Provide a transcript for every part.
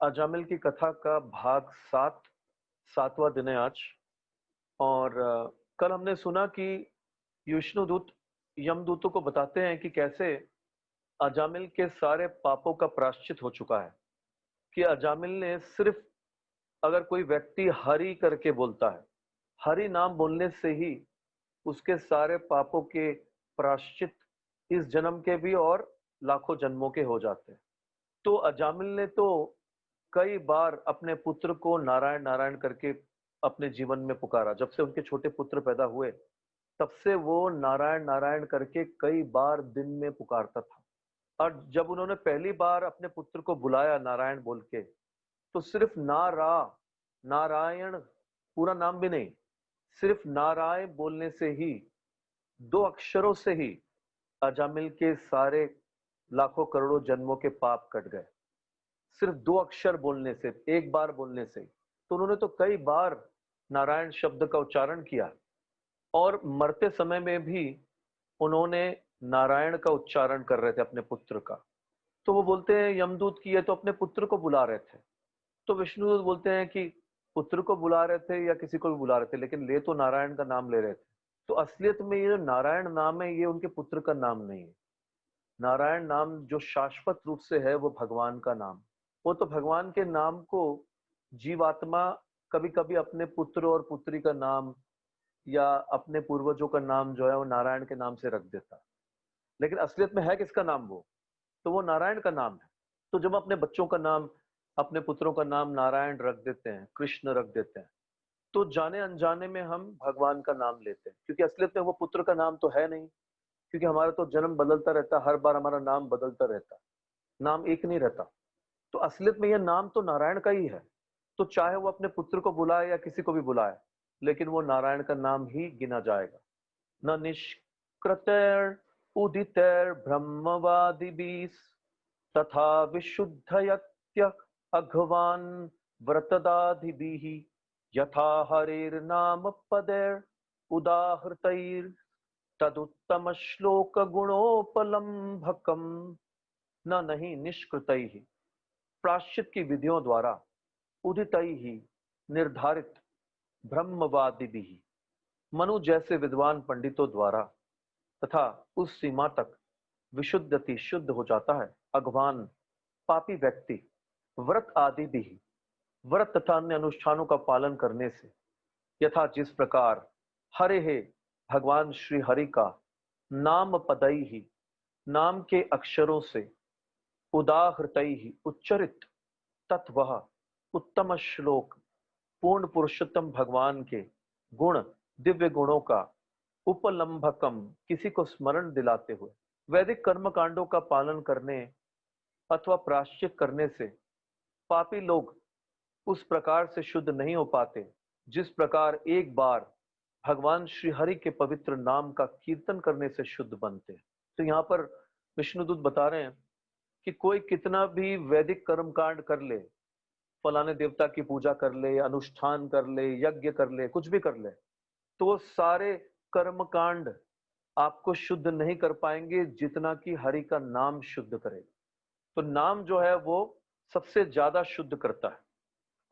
अजामिल की कथा का भाग 7 7वां दिन है आज। और कल हमने सुना कि विष्णुदूत यमदूतों को बताते हैं कि कैसे अजामिल के सारे पापों का प्रायश्चित हो चुका है। कि अजामिल ने सिर्फ अगर कोई व्यक्ति हरि करके बोलता है, हरि नाम बोलने से ही उसके सारे पापों के प्रायश्चित इस जन्म के भी और लाखों जन्मों के हो जाते हैं। तो अजामिल ने तो कई बार अपने पुत्र को नारायण नारायण करके अपने जीवन में पुकारा। जब से उनके छोटे पुत्र पैदा हुए तब से वो नारायण नारायण करके कई बार दिन में पुकारता था। और जब उन्होंने पहली बार अपने पुत्र को बुलाया नारायण बोल के, तो सिर्फ नारायण पूरा नाम भी नहीं, सिर्फ नारायण बोलने से ही, दो अक्षरों से ही अजामिल के सारे लाखों करोड़ों जन्मों के पाप कट गए। सिर्फ दो अक्षर बोलने से, एक बार बोलने से। तो उन्होंने तो कई बार नारायण शब्द का उच्चारण किया और मरते समय में भी उन्होंने नारायण का उच्चारण कर रहे थे अपने पुत्र का। तो वो बोलते हैं यमदूत की ये तो अपने पुत्र को बुला रहे थे। तो विष्णुदूत बोलते हैं कि पुत्र को बुला रहे थे या किसी को भी बुला रहे थे, लेकिन ले तो नारायण का नाम ले रहे थे। तो असलियत में ये जो नारायण नाम है ये उनके पुत्र का नाम नहीं है। नारायण नाम जो शाश्वत रूप से है वो भगवान का नाम। वो तो भगवान के नाम को जीवात्मा कभी कभी अपने पुत्र और पुत्री का नाम या अपने पूर्वजों का नाम जो है वो नारायण के नाम से रख देता है। लेकिन असलियत में है किसका नाम वो? तो वो नारायण का नाम है। तो जब अपने बच्चों का नाम, अपने पुत्रों का नाम नारायण रख देते हैं, कृष्ण रख देते हैं, तो जाने अनजाने में हम भगवान का नाम लेते हैं, क्योंकि असलियत में वो पुत्र का नाम तो है नहीं। क्योंकि हमारा तो जन्म बदलता रहता है, हर बार हमारा नाम बदलता रहता है, नाम एक नहीं रहता। तो असलियत में यह नाम तो नारायण का ही है। तो चाहे वो अपने पुत्र को बुलाए या किसी को भी बुलाए, लेकिन वो नारायण का नाम ही गिना जाएगा। न निष्कृतर उदितर ब्रह्मवादिभिः तथा विशुद्धयत्य अघवान् व्रतदाधिभिः यथा हरेर्नाम पदैर् उदाहृतैर् तदुत्तम श्लोक गुणोपलम्भकम। न नहीं निष्कृतैः, प्राश्चित की विधियों द्वारा, उदितैः निर्धारित, ब्रह्मवादिभिः मनु जैसे विद्वान पंडितों द्वारा, तथा उस सीमा तक विशुद्धति शुद्ध हो जाता है अगवान पापी व्यक्ति, व्रत आदि भी, व्रत तथा अन्य अनुष्ठानों का पालन करने से, यथा जिस प्रकार हरे हे भगवान श्री हरि का नाम पदई ही, नाम के अक्षरों से, उदाहृतई ही उच्चरित, तत्वह उत्तम श्लोक पूर्ण पुरुषोत्तम भगवान के गुण, दिव्य गुणों का उपलंभकम किसी को स्मरण दिलाते हुए, वैदिक कर्म कांडों का पालन करने अथवा प्रायश्चित करने से पापी लोग उस प्रकार से शुद्ध नहीं हो पाते जिस प्रकार एक बार भगवान श्री हरि के पवित्र नाम का कीर्तन करने से शुद्ध बनते हैं। तो यहाँ पर विष्णुदूत बता रहे हैं कि कोई कितना भी वैदिक कर्म कांड कर ले, फलाने देवता की पूजा कर ले, अनुष्ठान कर ले, यज्ञ कर ले, कुछ भी कर ले, तो वो सारे कर्म कांड आपको शुद्ध नहीं कर पाएंगे जितना कि हरि का नाम शुद्ध करेगा। तो नाम जो है वो सबसे ज्यादा शुद्ध करता है।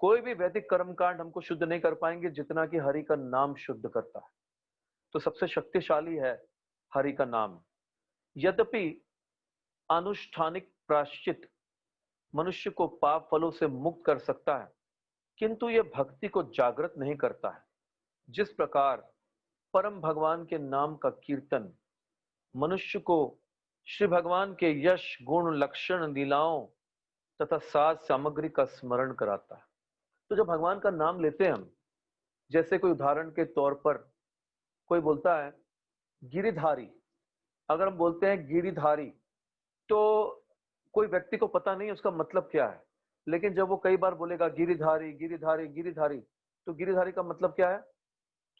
कोई भी वैदिक कर्मकांड हमको शुद्ध नहीं कर पाएंगे जितना कि हरि का नाम शुद्ध करता है। तो सबसे शक्तिशाली है हरि का नाम। यद्यपि अनुष्ठानिक प्रायश्चित मनुष्य को पाप फलों से मुक्त कर सकता है, किंतु यह भक्ति को जागृत नहीं करता है। जिस प्रकार परम भगवान के नाम का कीर्तन मनुष्य को श्री भगवान के यश गुण लक्षण लीलाओं तथा साज सामग्री का स्मरण कराता है। तो जब भगवान का नाम लेते हैं हम, जैसे कोई उदाहरण के तौर पर कोई बोलता है गिरिधारी, अगर हम बोलते हैं गिरिधारी, तो कोई व्यक्ति को पता नहीं उसका मतलब क्या है। लेकिन जब वो कई बार बोलेगा गिरिधारी गिरिधारी गिरिधारी, तो गिरिधारी का मतलब क्या है?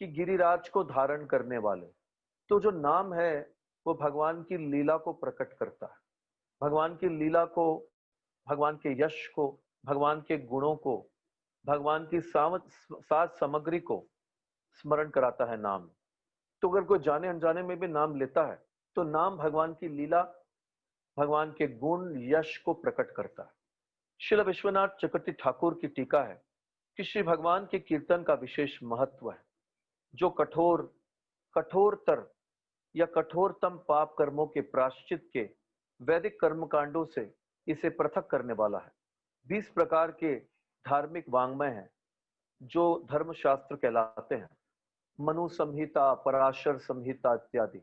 कि गिरिराज को धारण करने वाले। तो जो नाम है वो भगवान की लीला को प्रकट करता है, भगवान की लीला को, भगवान के यश को, भगवान के गुणों को, भगवान की साज सामग्री को स्मरण कराता है नाम। तो अगर कोई जाने अनजाने में भी नाम लेता है तो नाम भगवान की लीला, भगवान के गुण यश को प्रकट करता है। श्रील विश्वनाथ चक्रवर्ती ठाकुर की टीका है कि श्री भगवान के कीर्तन का विशेष महत्व है, जो कठोरतर या कठोरतम पाप कर्मों के प्रायश्चित के वैदिक कर्मकांडों से इसे पृथक करने वाला है। 20 प्रकार के धार्मिक वाङ्मय हैं जो धर्मशास्त्र कहलाते हैं, मनु संहिता, पराशर संहिता इत्यादि।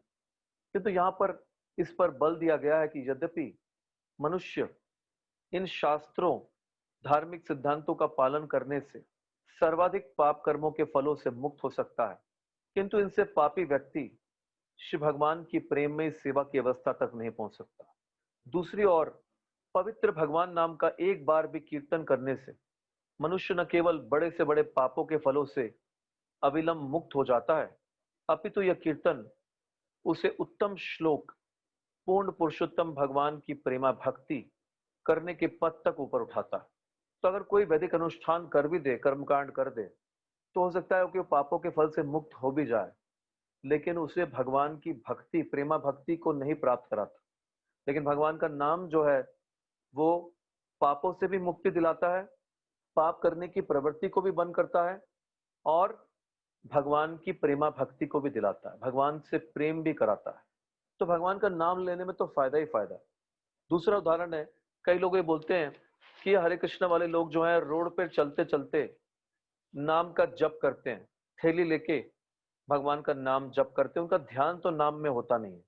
किंतु यहाँ पर इस पर बल दिया गया है कि यद्यपि मनुष्य इन शास्त्रों, धार्मिक सिद्धांतों का पालन करने से सर्वाधिक पाप कर्मों के फलों से मुक्त हो सकता है, किंतु इनसे पापी व्यक्ति श्री भगवान की प्रेममय सेवा की अवस्था तक नहीं पहुंच सकता। दूसरी ओर पवित्र भगवान नाम का एक बार भी कीर्तन करने से मनुष्य न केवल बड़े से बड़े पापों के फलों से अविलंब मुक्त हो जाता है, अपितु यह कीर्तन उसे उत्तम श्लोक, पूर्ण पुरुषोत्तम भगवान की प्रेमा भक्ति करने के पद तक ऊपर उठाता है। तो अगर कोई वैदिक अनुष्ठान कर भी दे, कर्मकांड कर दे, तो हो सकता है कि वो पापों के फल से मुक्त हो भी जाए, लेकिन उसे भगवान की भक्ति, प्रेमा भक्ति को नहीं प्राप्त कराता। लेकिन भगवान का नाम जो है वो पापों से भी मुक्ति दिलाता है, पाप करने की प्रवृत्ति को भी बंद करता है और भगवान की प्रेमा भक्ति को भी दिलाता है, भगवान से प्रेम भी कराता है। तो भगवान का नाम लेने में तो फायदा ही फायदा है। दूसरा उदाहरण है, कई लोग ये बोलते हैं कि हरे कृष्ण वाले लोग जो है रोड पे चलते चलते नाम का जप करते हैं, थैली लेके भगवान का नाम जप करते हैं, उनका ध्यान तो नाम में होता नहीं है।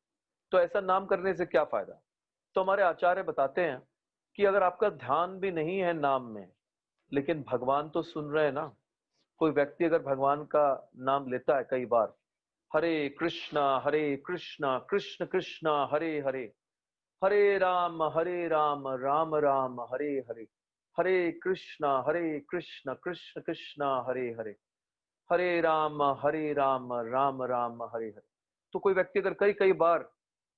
तो ऐसा नाम करने से क्या फायदा? तो हमारे आचार्य बताते हैं कि अगर आपका ध्यान भी नहीं है नाम में, लेकिन भगवान तो सुन रहे हैं ना। कोई व्यक्ति अगर भगवान का नाम लेता है कई बार, हरे कृष्णा कृष्ण कृष्ण हरे हरे, हरे राम राम राम हरे हरे, हरे कृष्णा कृष्ण कृष्ण हरे हरे, हरे राम राम राम हरे हरे। तो कोई व्यक्ति अगर कई कई बार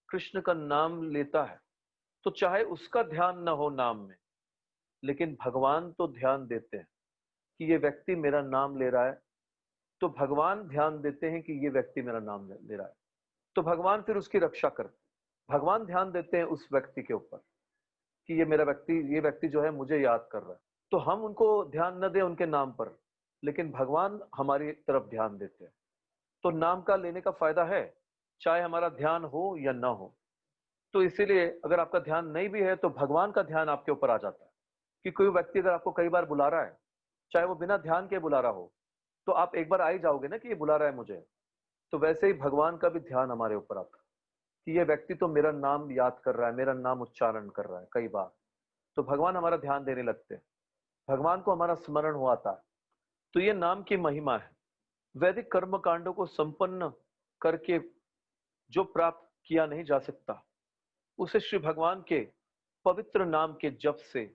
कृष्ण का नाम लेता है, तो चाहे उसका ध्यान न हो नाम में, लेकिन भगवान तो ध्यान देते हैं कि ये व्यक्ति मेरा नाम ले रहा है। तो भगवान ध्यान देते हैं कि ये व्यक्ति मेरा नाम ले रहा है, तो भगवान फिर उसकी रक्षा करते हैं। भगवान ध्यान देते हैं उस व्यक्ति के ऊपर कि ये व्यक्ति जो है मुझे याद कर रहा है। तो हम उनको ध्यान न दें उनके नाम पर, लेकिन भगवान हमारी तरफ ध्यान देते हैं। तो नाम का लेने का फायदा है, चाहे हमारा ध्यान हो या ना हो। तो इसीलिए अगर आपका ध्यान नहीं भी है, तो भगवान का ध्यान आपके ऊपर आ जाता है कि कोई व्यक्ति अगर आपको कई बार बुला रहा है, चाहे वो बिना ध्यान के बुला रहा हो, तो आप एक बार आ ही जाओगे ना कि ये बुला रहा है मुझे। तो वैसे ही भगवान का भी ध्यान हमारे ऊपर आता है कि ये व्यक्ति तो मेरा नाम याद कर रहा है, मेरा नाम उच्चारण कर रहा है कई बार। तो भगवान हमारा ध्यान देने लगते हैं, भगवान को हमारा स्मरण हो आता है। तो ये नाम की महिमा है। वैदिक कर्म कांडों को संपन्न करके जो प्राप्त किया नहीं जा सकता, उसे श्री भगवान के पवित्र नाम के जप से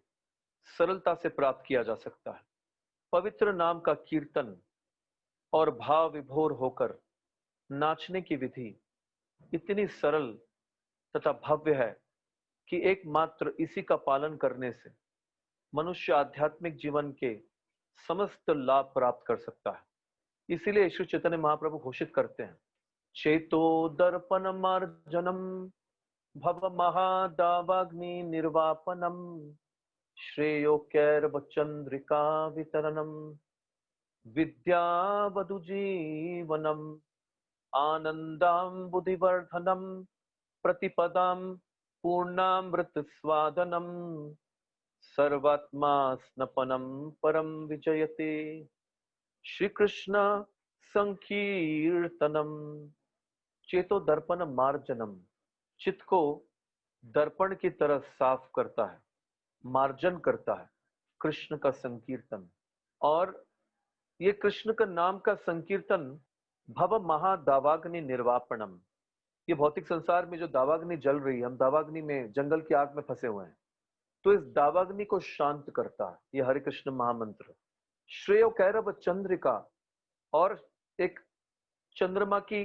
सरलता से प्राप्त किया जा सकता है। पवित्र नाम का कीर्तन और भाव विभोर होकर नाचने की विधि इतनी सरल तथा भव्य है कि एकमात्र इसी का पालन करने से मनुष्य आध्यात्मिक जीवन के समस्त लाभ प्राप्त कर सकता है। इसीलिए श्री चैतन्य महाप्रभु घोषित करते हैं, चेतो दर्पण मार्जनम भव महादावाग्नि निर्वापनम, श्रेयो कैर्व चंद्रिका वितरणम, विद्यावधु जीवनम, आनंदाम बुद्धिवर्धनम, प्रतिपदाम पूर्णामृत स्वादनम, सर्वात्मा स्नपनम परम विजयते, श्री कृष्ण संकीर्तनम। चेतो दर्पण मार्जनम, चित्त को दर्पण की तरह साफ करता है, मार्जन करता है कृष्ण का संकीर्तन। और ये कृष्ण का नाम का संकीर्तन भव महादावाग्नि निर्वापणम, ये भौतिक संसार में जो दावाग्नि जल रही है, हम दावाग्नि में, जंगल की आग में फंसे हुए हैं, तो इस दावाग्नि को शांत करता है ये हरे कृष्ण महामंत्र। श्रेयो कैरव चंद्रिका, और एक चंद्रमा की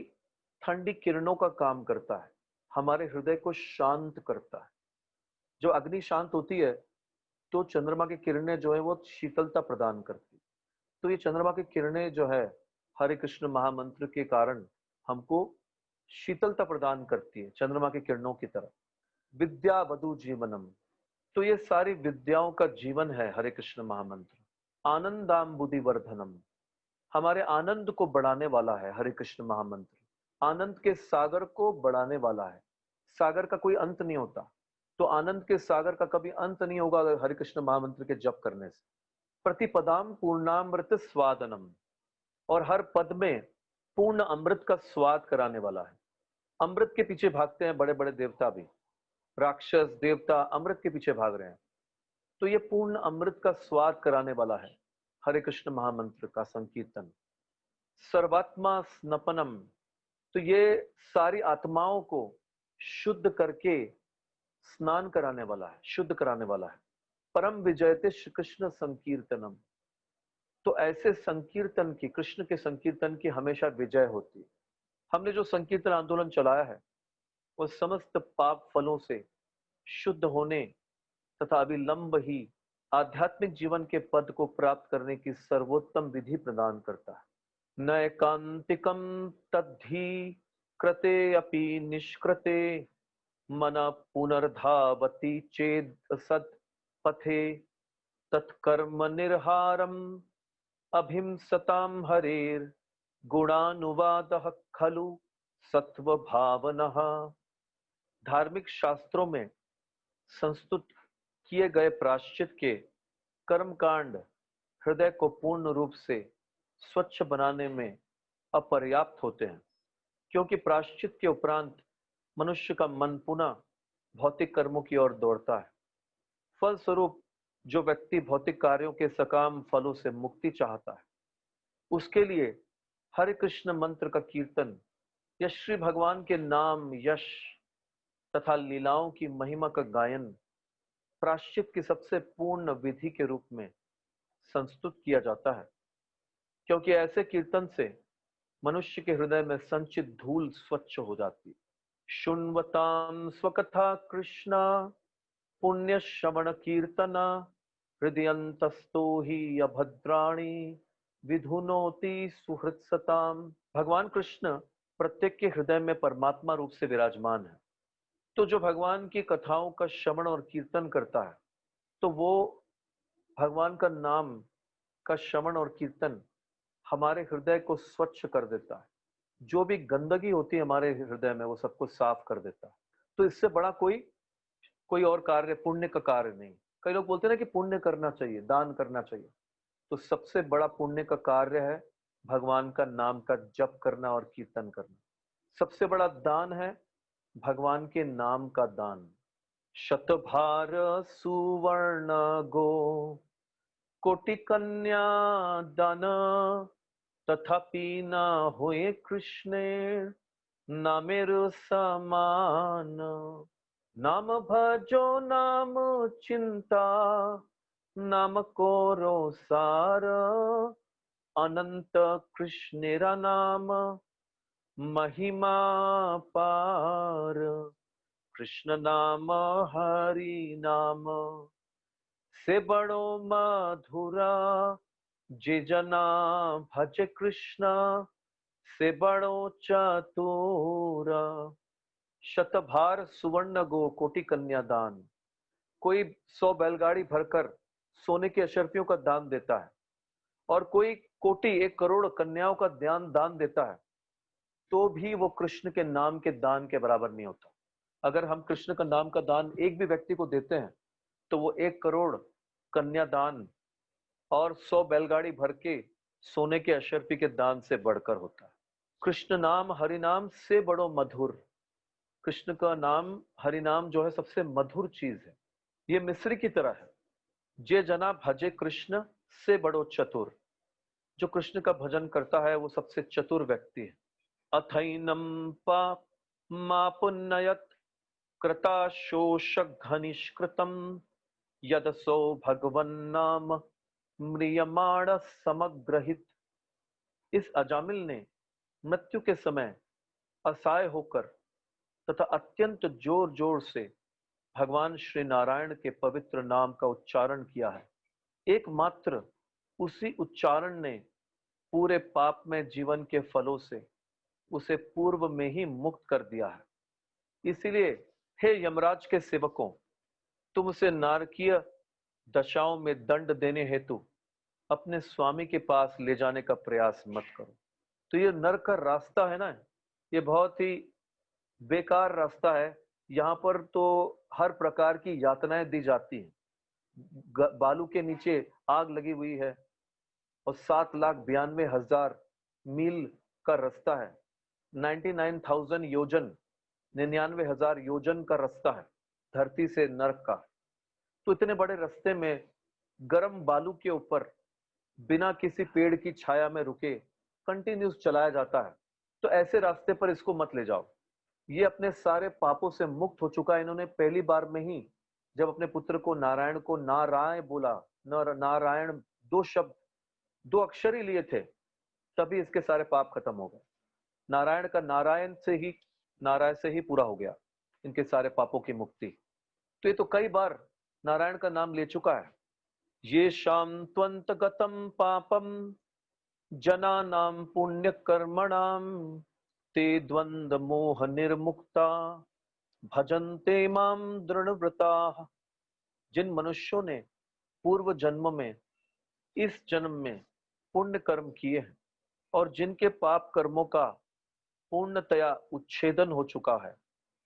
ठंडी किरणों का काम करता है, हमारे हृदय को शांत करता है। जो अग्नि शांत होती है, तो चंद्रमा की किरणें जो है वो शीतलता प्रदान करती है। तो ये चंद्रमा की किरणें जो है हरे कृष्ण महामंत्र के कारण हमको शीतलता प्रदान करती है, चंद्रमा की किरणों की तरह। विद्या वधु जीवनम, तो ये सारी विद्याओं का जीवन है हरे कृष्ण महामंत्र। आनंदाम बुद्धि वर्धनम, हमारे आनंद को बढ़ाने वाला है हरे कृष्ण महामंत्र। आनंद के सागर को बढ़ाने वाला है। सागर का कोई अंत नहीं होता, तो आनंद के सागर का कभी अंत नहीं होगा अगर हरे कृष्ण महामंत्र के जप करने से। प्रतिपदाम पूर्णामृत स्वादनम, और हर पद में पूर्ण अमृत का स्वाद कराने वाला है। अमृत के पीछे भागते हैं बड़े बड़े देवता भी, राक्षस देवता अमृत के पीछे भाग रहे हैं, तो ये पूर्ण अमृत का स्वाद कराने वाला है हरे कृष्ण महामंत्र का संकीर्तन। सर्वात्मा स्नपनम, तो ये सारी आत्माओं को शुद्ध करके स्नान कराने वाला है, शुद्ध कराने वाला है। परम विजयते श्री कृष्ण संकीर्तनम, तो ऐसे संकीर्तन की, कृष्ण के संकीर्तन की हमेशा विजय होती है। हमने जो संकीर्तन आंदोलन चलाया है वो समस्त पाप फलों से शुद्ध होने तथा अविलंब ही आध्यात्मिक जीवन के पद को प्राप्त करने की सर्वोत्तम विधि प्रदान करता है। न एकांतिकम तद्धि कृते अपि निष्कृते मन पुनर्धावति चेद सत् पथे तत्कर्म निर्हारम अभिंसताम हरेर गुणानुवादः खलु सत्व भावनः। धार्मिक शास्त्रों में संस्तुत किए गए प्रायश्चित के कर्मकांड हृदय को पूर्ण रूप से स्वच्छ बनाने में अपर्याप्त होते हैं, क्योंकि प्रायश्चित के उपरांत मनुष्य का मन पुनः भौतिक कर्मों की ओर दौड़ता है। फलस्वरूप जो व्यक्ति भौतिक कार्यों के सकाम फलों से मुक्ति चाहता है, उसके लिए हरे कृष्ण मंत्र का कीर्तन या श्री भगवान के नाम, यश तथा लीलाओं की महिमा का गायन प्रायश्चित की सबसे पूर्ण विधि के रूप में संस्तुत किया जाता है, क्योंकि ऐसे कीर्तन से मनुष्य के हृदय में संचित धूल स्वच्छ हो जाती है। शुण्वतां स्वकथा कृष्ण पुण्य श्रवण कीर्तना हृदयंतस्तो हि अभद्राणि विधुनोति सुहृत्सताम। भगवान कृष्ण प्रत्येक के हृदय में परमात्मा रूप से विराजमान है, तो जो भगवान की कथाओं का श्रवण और कीर्तन करता है, तो वो भगवान का नाम का श्रवण और कीर्तन हमारे हृदय को स्वच्छ कर देता है। जो भी गंदगी होती है हमारे हृदय में वो सबको साफ कर देता है। तो इससे बड़ा कोई कोई और कार्य, पुण्य का कार्य नहीं। कई लोग बोलते हैं ना कि पुण्य करना चाहिए, दान करना चाहिए, तो सबसे बड़ा पुण्य का कार्य है भगवान का नाम का जप करना और कीर्तन करना। सबसे बड़ा दान है भगवान के नाम का दान। शतभार सुवर्ण गो कोटि कन्या दान तथापि न हुए कृष्णे नामेर समान। नाम भजो नाम चिंता नाम कोरो सार अनंत कृष्णेरा नाम महिमा पार। कृष्ण नाम हरि नाम से बड़ो मधुरा जे जना भज कृष्ण से बड़ो चतुरा। शतभार सुवर्ण गो कोटि कन्या दान, कोई 100 बैलगाड़ी भरकर सोने की अशर्फियों का दान देता है और कोई कोटि 1 करोड़ कन्याओं का दान देता है, तो भी वो कृष्ण के नाम के दान के बराबर नहीं होता। अगर हम कृष्ण का नाम का दान एक भी व्यक्ति को देते हैं तो वो 1 करोड़ कन्यादान और 100 बैलगाड़ी भर के सोने के अशर्फी के दान से बढ़कर होता है। कृष्ण नाम हरि नाम से बड़ो मधुर, कृष्ण का नाम हरि नाम जो है सबसे मधुर चीज है। ये मिस्री की तरह है। जे जना भजे कृष्ण से बड़ो चतुर, जो कृष्ण का भजन करता है वो सबसे चतुर व्यक्ति है। अथैनम पाप मापुन्नयत कृताशोष घनिष्कृतम यदसो भगवन्नाम म्रियमाण समग्रहित। इस अजामिल ने मृत्यु के समय असहाय होकर तथा अत्यंत जोर जोर से भगवान श्री नारायण के पवित्र नाम का उच्चारण किया है। एकमात्र उसी उच्चारण ने पूरे पाप में जीवन के फलों से उसे पूर्व में ही मुक्त कर दिया है। इसीलिए हे यमराज के सेवकों, तुम उसे नारकीय दशाओं में दंड देने हेतु अपने स्वामी के पास ले जाने का प्रयास मत करो। तो ये नरक का रास्ता है ना, ये बहुत ही बेकार रास्ता है। यहाँ पर तो हर प्रकार की यातनाएं दी जाती हैं। बालू के नीचे आग लगी हुई है और 7,92,000 मील का रास्ता है। 99,000 योजन, 99,000 योजन का रास्ता है धरती से नरक का। तो इतने बड़े रास्ते में गर्म बालू के ऊपर बिना किसी पेड़ की छाया में रुके कंटिन्यूस चलाया जाता है। तो ऐसे रास्ते पर इसको मत ले जाओ। ये अपने सारे पापों से मुक्त हो चुका है। इन्होंने पहली बार में ही जब अपने पुत्र को नारायण को नारायण बोला, नारायण दो शब्द, दो अक्षर ही लिए थे, तभी इसके सारे पाप खत्म हो गए। नारायण का नारायण से ही पूरा हो गया इनके सारे पापों की मुक्ति। तो ये तो कई बार नारायण का नाम ले चुका है। ये शाम त्वंत गतम पापम जनानाम पुण्य कर्मणाम ते द्वंद मोह निर्मुक्ता भजन्ते माम दृढ़व्रता। जिन मनुष्यों ने पूर्व जन्म में, इस जन्म में पुण्य कर्म किए हैं और जिनके पाप कर्मों का पूर्णतया उच्छेदन हो चुका है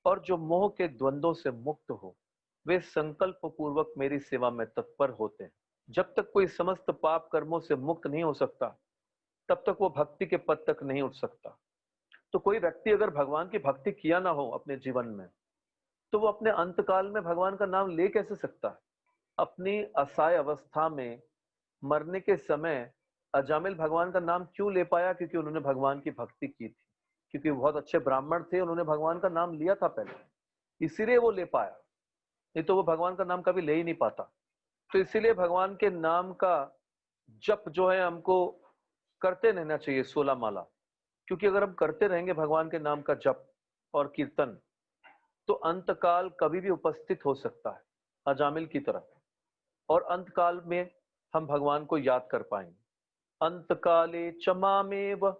और जो मोह के द्वंद्वों से मुक्त हो, वे संकल्प पूर्वक मेरी सेवा में तत्पर होते हैं। जब तक कोई समस्त पाप कर्मों से मुक्त नहीं हो सकता, तब तक वो भक्ति के पद तक नहीं उठ सकता। तो कोई व्यक्ति अगर भगवान की भक्ति किया ना हो अपने जीवन में, तो वो अपने अंतकाल में भगवान का नाम ले कैसे सकता है? अपनी असहाय अवस्था में मरने के समय अजामिल भगवान का नाम क्यों ले पाया? क्योंकि उन्होंने भगवान की भक्ति की थी, क्योंकि वो बहुत अच्छे ब्राह्मण थे, उन्होंने भगवान का नाम लिया था पहले, इसीलिए वो ले पाया। नहीं तो वो भगवान का नाम कभी ले ही नहीं पाता। तो इसीलिए भगवान के नाम का जप जो है हमको करते रहना चाहिए, 16 माला। क्योंकि अगर हम करते रहेंगे भगवान के नाम का जप और कीर्तन, तो अंतकाल कभी भी उपस्थित हो सकता है अजामिल की तरह, और अंतकाल में हम भगवान को याद कर पाएंगे। अंतकाले च मामेव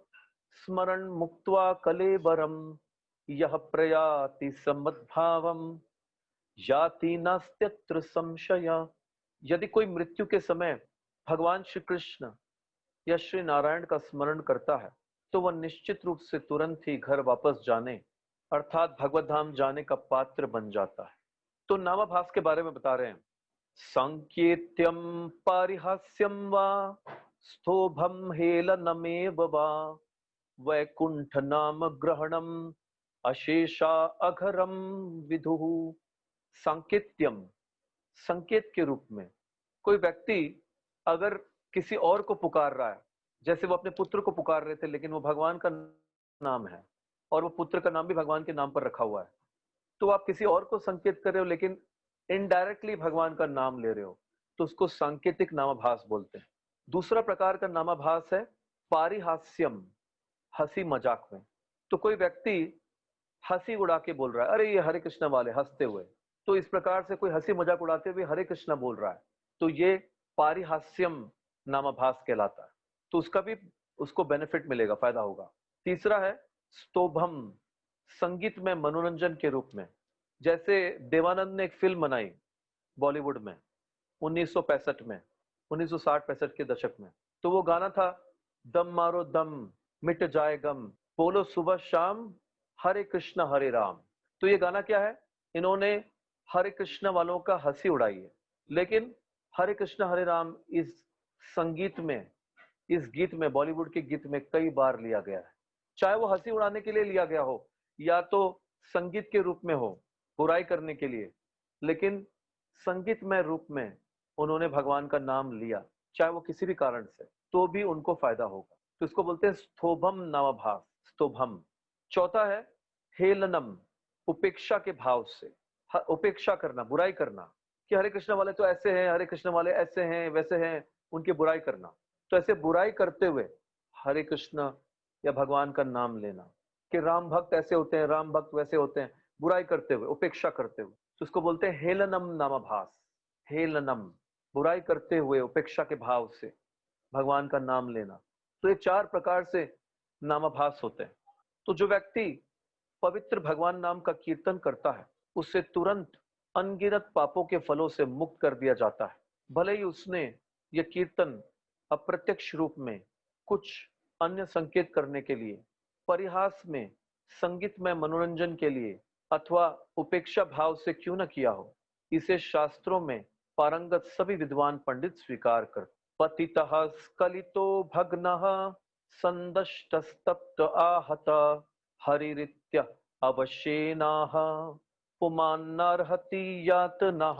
स्मरण मुक्त्वा कलेबरम यह प्रयाति समद्भावम याति नास्त्यत्र संशय। यदि कोई मृत्यु के समय भगवान श्री कृष्ण या श्री नारायण का स्मरण करता है, तो वह निश्चित रूप से तुरंत ही घर वापस जाने, अर्थात भगवत धाम जाने का पात्र बन जाता है। तो नामाभास के बारे में बता रहे हैं। संकेत्यम पारिहास्यम वा स्तोभम हेलनमेव वा वैकुंठ नाम ग्रहणम अशेषा अघरम विदुः। सांकेत्यम, संकेत के रूप में कोई व्यक्ति अगर किसी और को पुकार रहा है, जैसे वो अपने पुत्र को पुकार रहे थे, लेकिन वो भगवान का नाम है और वो पुत्र का नाम भी भगवान के नाम पर रखा हुआ है, तो आप किसी और को संकेत कर रहे हो लेकिन इनडायरेक्टली भगवान का नाम ले रहे हो, तो उसको सांकेतिक नामाभास बोलते हैं। दूसरा प्रकार का नामाभास है पारिहास्यम, हंसी मजाक में। तो कोई व्यक्ति हंसी उड़ा के बोल रहा है, अरे ये हरे कृष्ण वाले, हंसते हुए, तो इस प्रकार से कोई हंसी मजाक उड़ाते हुए हरे कृष्ण बोल रहा है, तो ये पारिहास्यम नामाभास कहलाता है। तो उसका भी उसको बेनिफिट मिलेगा, फायदा होगा। तीसरा है स्तोभम, संगीत में मनोरंजन के रूप में। जैसे देवानंद ने एक फिल्म बनाई बॉलीवुड में 1965 में, 1960-65 के दशक में। तो वो गाना था दम मारो दम मिट जाए गम, बोलो सुबह शाम हरे कृष्ण हरे राम। तो ये गाना क्या है? इन्होंने हरे कृष्ण वालों का हंसी उड़ाई है, लेकिन हरे कृष्ण हरे राम इस संगीत में, इस गीत में, बॉलीवुड के गीत में कई बार लिया गया है। चाहे वो हंसी उड़ाने के लिए लिया गया हो या तो संगीत के रूप में हो, बुराई करने के लिए, लेकिन संगीतमय रूप में उन्होंने भगवान का नाम लिया, चाहे वो किसी भी कारण से, तो भी उनको फायदा होगा। तो इसको बोलते हैं स्तोभम नामाभास, स्तोभम। चौथा है हेलनम, उपेक्षा के भाव से, उपेक्षा करना, बुराई करना, कि हरे कृष्ण वाले तो ऐसे हैं, हरे कृष्ण वाले ऐसे हैं, वैसे हैं, उनकी बुराई करना। तो ऐसे बुराई करते हुए हरे कृष्ण या भगवान का नाम लेना, कि राम भक्त ऐसे होते हैं, राम भक्त वैसे होते हैं, बुराई करते हुए, उपेक्षा करते हुए, तो उसको बोलते हैं हेलनम नामाभास। हेलनम, बुराई करते हुए उपेक्षा के भाव से भगवान का नाम लेना। तो ये 4 प्रकार से नामाभास होते हैं। तो जो व्यक्ति पवित्र भगवान नाम का कीर्तन करता है, उससे तुरंत अनगिनत पापों के फलों से मुक्त कर दिया जाता है। भले ही उसने यह कीर्तन अप्रत्यक्ष रूप में कुछ अन्य संकेत करने के लिए, परिहास में, संगीतमय मनोरंजन के लिए अथवा उपेक्षा भाव से क्यों न किया हो, इसे शास्त्रों में पारंगत सभी विद्वान पंडित स्वीकार कर। पतितः स्खलितो भग्नः संदष्टस्तप्त आहत हरिरित्य अवशेनाः पुमान्नर्हति यातनः।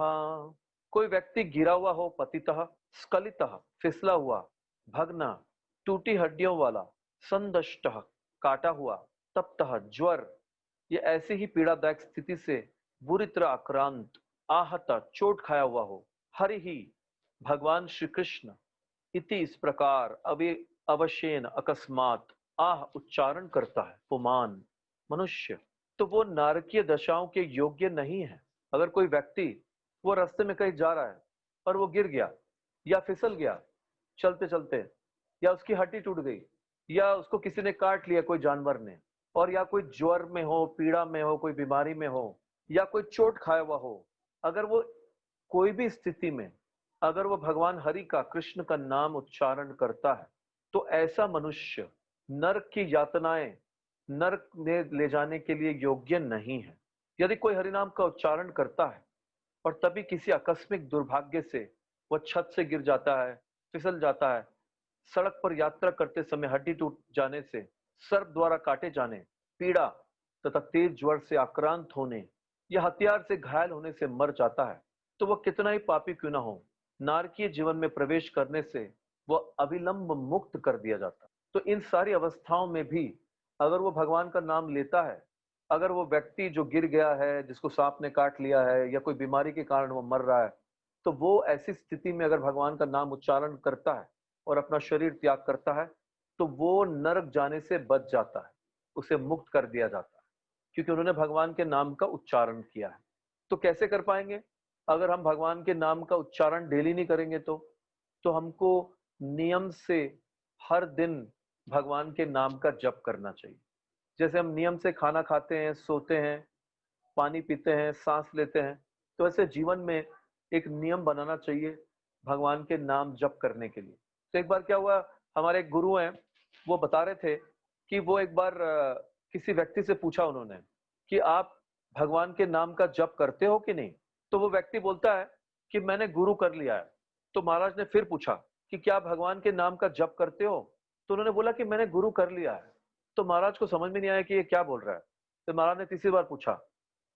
कोई व्यक्ति गिरा हुआ हो, पतितः, स्खलितः, फिसला हुआ, भग्न, टूटी हड्डियों वाला, संदष्टः, काटा हुआ, तप्तः, ज्वर, ये ऐसी ही पीड़ादायक स्थिति से बुरी तरह आक्रांत, आहत, चोट खाया हुआ हो, हरि ही, भगवान श्री कृष्ण, इति, इस प्रकार अवशेन, अकस्मात, आह उच्चारण करता है, पुमान, मनुष्य, तो वो नारकीय दशाओं के योग्य नहीं है। अगर कोई व्यक्ति वो रास्ते में कहीं जा रहा है और वो गिर गया या फिसल गया चलते चलते, या उसकी हड्डी टूट गई, या उसको किसी ने काट लिया, कोई जानवर ने, और या कोई ज्वर में हो, पीड़ा में हो, कोई बीमारी में हो, या कोई चोट खाया हुआ हो, अगर वो कोई भी स्थिति में अगर वो भगवान हरि का, कृष्ण का नाम उच्चारण करता है, तो ऐसा मनुष्य नरक की यातनाएं, नरक में ले जाने के लिए योग्य नहीं है। यदि कोई हरिनाम का उच्चारण करता है और तभी किसी आकस्मिक दुर्भाग्य से वह छत से गिर जाता है, फिसल जाता है, सड़क पर यात्रा करते समय हड्डी टूट जाने से, सर्प द्वारा काटे जाने, पीड़ा तथा तेज ज्वर से आक्रांत होने या हथियार से घायल होने से मर जाता है, तो वह कितना ही पापी क्यों न हो, नारकीय जीवन में प्रवेश करने से वह अविलंब मुक्त कर दिया जाता है। तो इन सारी अवस्थाओं में भी अगर वो भगवान का नाम लेता है, अगर वो व्यक्ति जो गिर गया है, जिसको सांप ने काट लिया है, या कोई बीमारी के कारण वो मर रहा है, तो वो ऐसी स्थिति में अगर भगवान का नाम उच्चारण करता है और अपना शरीर त्याग करता है, तो वो नरक जाने से बच जाता है, उसे मुक्त कर दिया जाता है, क्योंकि उन्होंने भगवान के नाम का उच्चारण किया है। तो कैसे कर पाएंगे? अगर हम भगवान के नाम का उच्चारण डेली नहीं करेंगे तो हमको नियम से हर दिन भगवान के नाम का जप करना चाहिए। जैसे हम नियम से खाना खाते हैं, सोते हैं, पानी पीते हैं, सांस लेते हैं, तो ऐसे जीवन में एक नियम बनाना चाहिए भगवान के नाम जप करने के लिए। तो एक बार क्या हुआ, हमारे एक गुरु हैं, वो बता रहे थे कि वो एक बार किसी व्यक्ति से पूछा उन्होंने कि आप भगवान के नाम का जप करते हो कि नहीं? तो वो व्यक्ति बोलता है कि मैंने गुरु कर लिया है। तो महाराज ने फिर पूछा कि क्या भगवान के नाम का जप करते हो? तो उन्होंने बोला कि मैंने गुरु कर लिया है। तो महाराज को समझ में नहीं आया कि ये क्या बोल रहा है। तो महाराज ने तीसरी बार पूछा,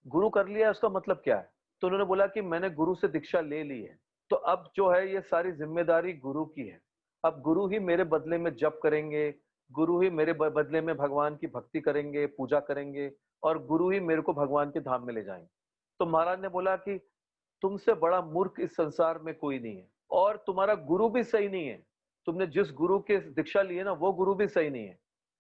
गुरु कर लिया है उसका मतलब क्या है? तो उन्होंने बोला कि मैंने गुरु से दीक्षा ले ली है। तो अब जो है ये सारी जिम्मेदारी गुरु की है। अब गुरु ही मेरे बदले में जप करेंगे, गुरु ही मेरे बदले में भगवान की भक्ति करेंगे, पूजा करेंगे, और गुरु ही मेरे को भगवान के धाम में ले जाएंगे। तो महाराज ने बोला कि तुमसे बड़ा मूर्ख इस संसार में कोई नहीं है, और तुम्हारा गुरु भी सही नहीं है। तुमने जिस गुरु के दीक्षा ली है ना, वो गुरु भी सही नहीं है।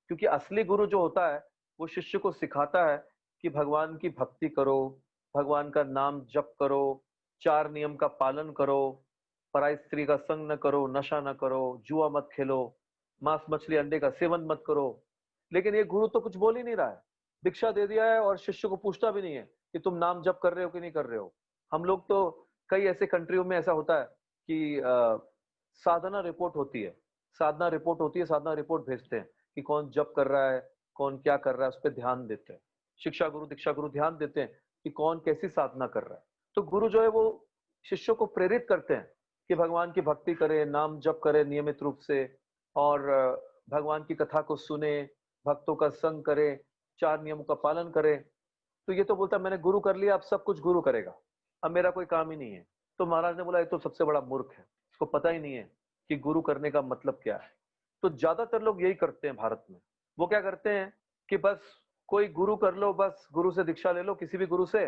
क्योंकि असली गुरु जो होता है वो शिष्य को सिखाता है कि भगवान की भक्ति करो, भगवान का नाम जप करो, 4 नियम का पालन करो, पराई स्त्री का संग न करो, नशा न करो, जुआ मत खेलो, मांस मछली अंडे का सेवन मत करो। लेकिन ये गुरु तो कुछ बोल ही नहीं रहा है, दीक्षा दे दिया है और शिष्य को पूछता भी नहीं है कि तुम नाम जप कर रहे हो कि नहीं कर रहे हो। हम लोग तो कई ऐसे कंट्रियों में ऐसा होता है कि साधना रिपोर्ट होती है, साधना रिपोर्ट होती है, साधना रिपोर्ट भेजते हैं कि कौन जप कर रहा है, कौन क्या कर रहा है, उस पर ध्यान देते हैं। शिक्षा गुरु, दीक्षा गुरु ध्यान देते हैं कि कौन कैसी साधना कर रहा है। तो गुरु जो है वो शिष्यों को प्रेरित करते हैं कि भगवान की भक्ति करे, नाम जप करे नियमित रूप से, और भगवान की कथा को सुने, भक्तों का संग करे, 4 नियमों का पालन करे। तो ये तो बोलता है मैंने गुरु कर लिया, अब सब कुछ गुरु करेगा, अब मेरा कोई काम ही नहीं है। तो महाराज ने बोला ये तो सबसे बड़ा मूर्ख है, इसको पता ही नहीं है कि गुरु करने का मतलब क्या है। तो ज्यादातर लोग यही करते हैं भारत में। वो क्या करते हैं कि बस कोई गुरु कर लो, बस गुरु से दीक्षा ले लो किसी भी गुरु से,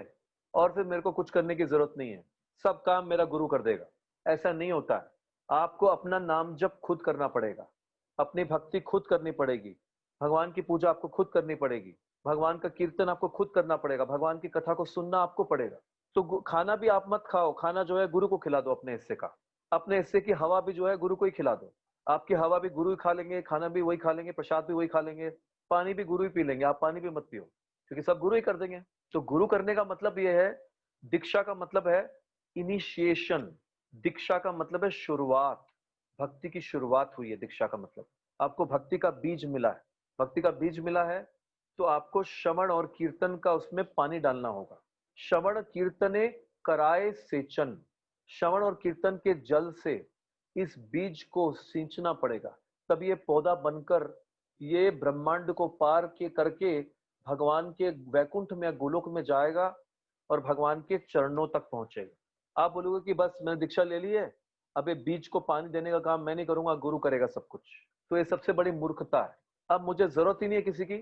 और फिर मेरे को कुछ करने की जरूरत नहीं है, सब काम मेरा गुरु कर देगा। ऐसा नहीं होता है। आपको अपना नाम जप खुद करना पड़ेगा, अपनी भक्ति खुद करनी पड़ेगी, भगवान की पूजा आपको खुद करनी पड़ेगी, भगवान का कीर्तन आपको खुद करना पड़ेगा, भगवान की कथा को सुनना आपको पड़ेगा। तो खाना भी आप मत खाओ, खाना जो है गुरु को खिला दो, अपने हिस्से का, अपने हिस्से की हवा भी जो है गुरु को ही खिला दो। आपकी हवा भी गुरु ही खा लेंगे, खाना भी वही खा लेंगे, प्रसाद भी वही खा लेंगे, पानी भी गुरु ही पी लेंगे, आप पानी भी मत पियो क्योंकि सब गुरु ही कर देंगे। तो गुरु करने का मतलब ये है दीक्षा का मतलब है इनिशिएशन। दीक्षा का मतलब है शुरुआत। भक्ति की शुरुआत हुई है दीक्षा का मतलब। आपको भक्ति का बीज मिला है। भक्ति का बीज मिला है तो आपको श्रवण और कीर्तन का उसमें पानी डालना होगा। श्रवण कीर्तने कराए सेचन। श्रवण और कीर्तन के जल से इस बीज को सींचना पड़ेगा। तब ये पौधा बनकर ये ब्रह्मांड को पार के करके भगवान के वैकुंठ में गोलोक में जाएगा और भगवान के चरणों तक पहुंचेगा। आप बोलोगे कि बस मैंने दीक्षा ले ली है, अब ये बीज को पानी देने का काम मैं नहीं करूंगा, गुरु करेगा सब कुछ। तो ये सबसे बड़ी मूर्खता है। अब मुझे जरूरत ही नहीं है किसी की,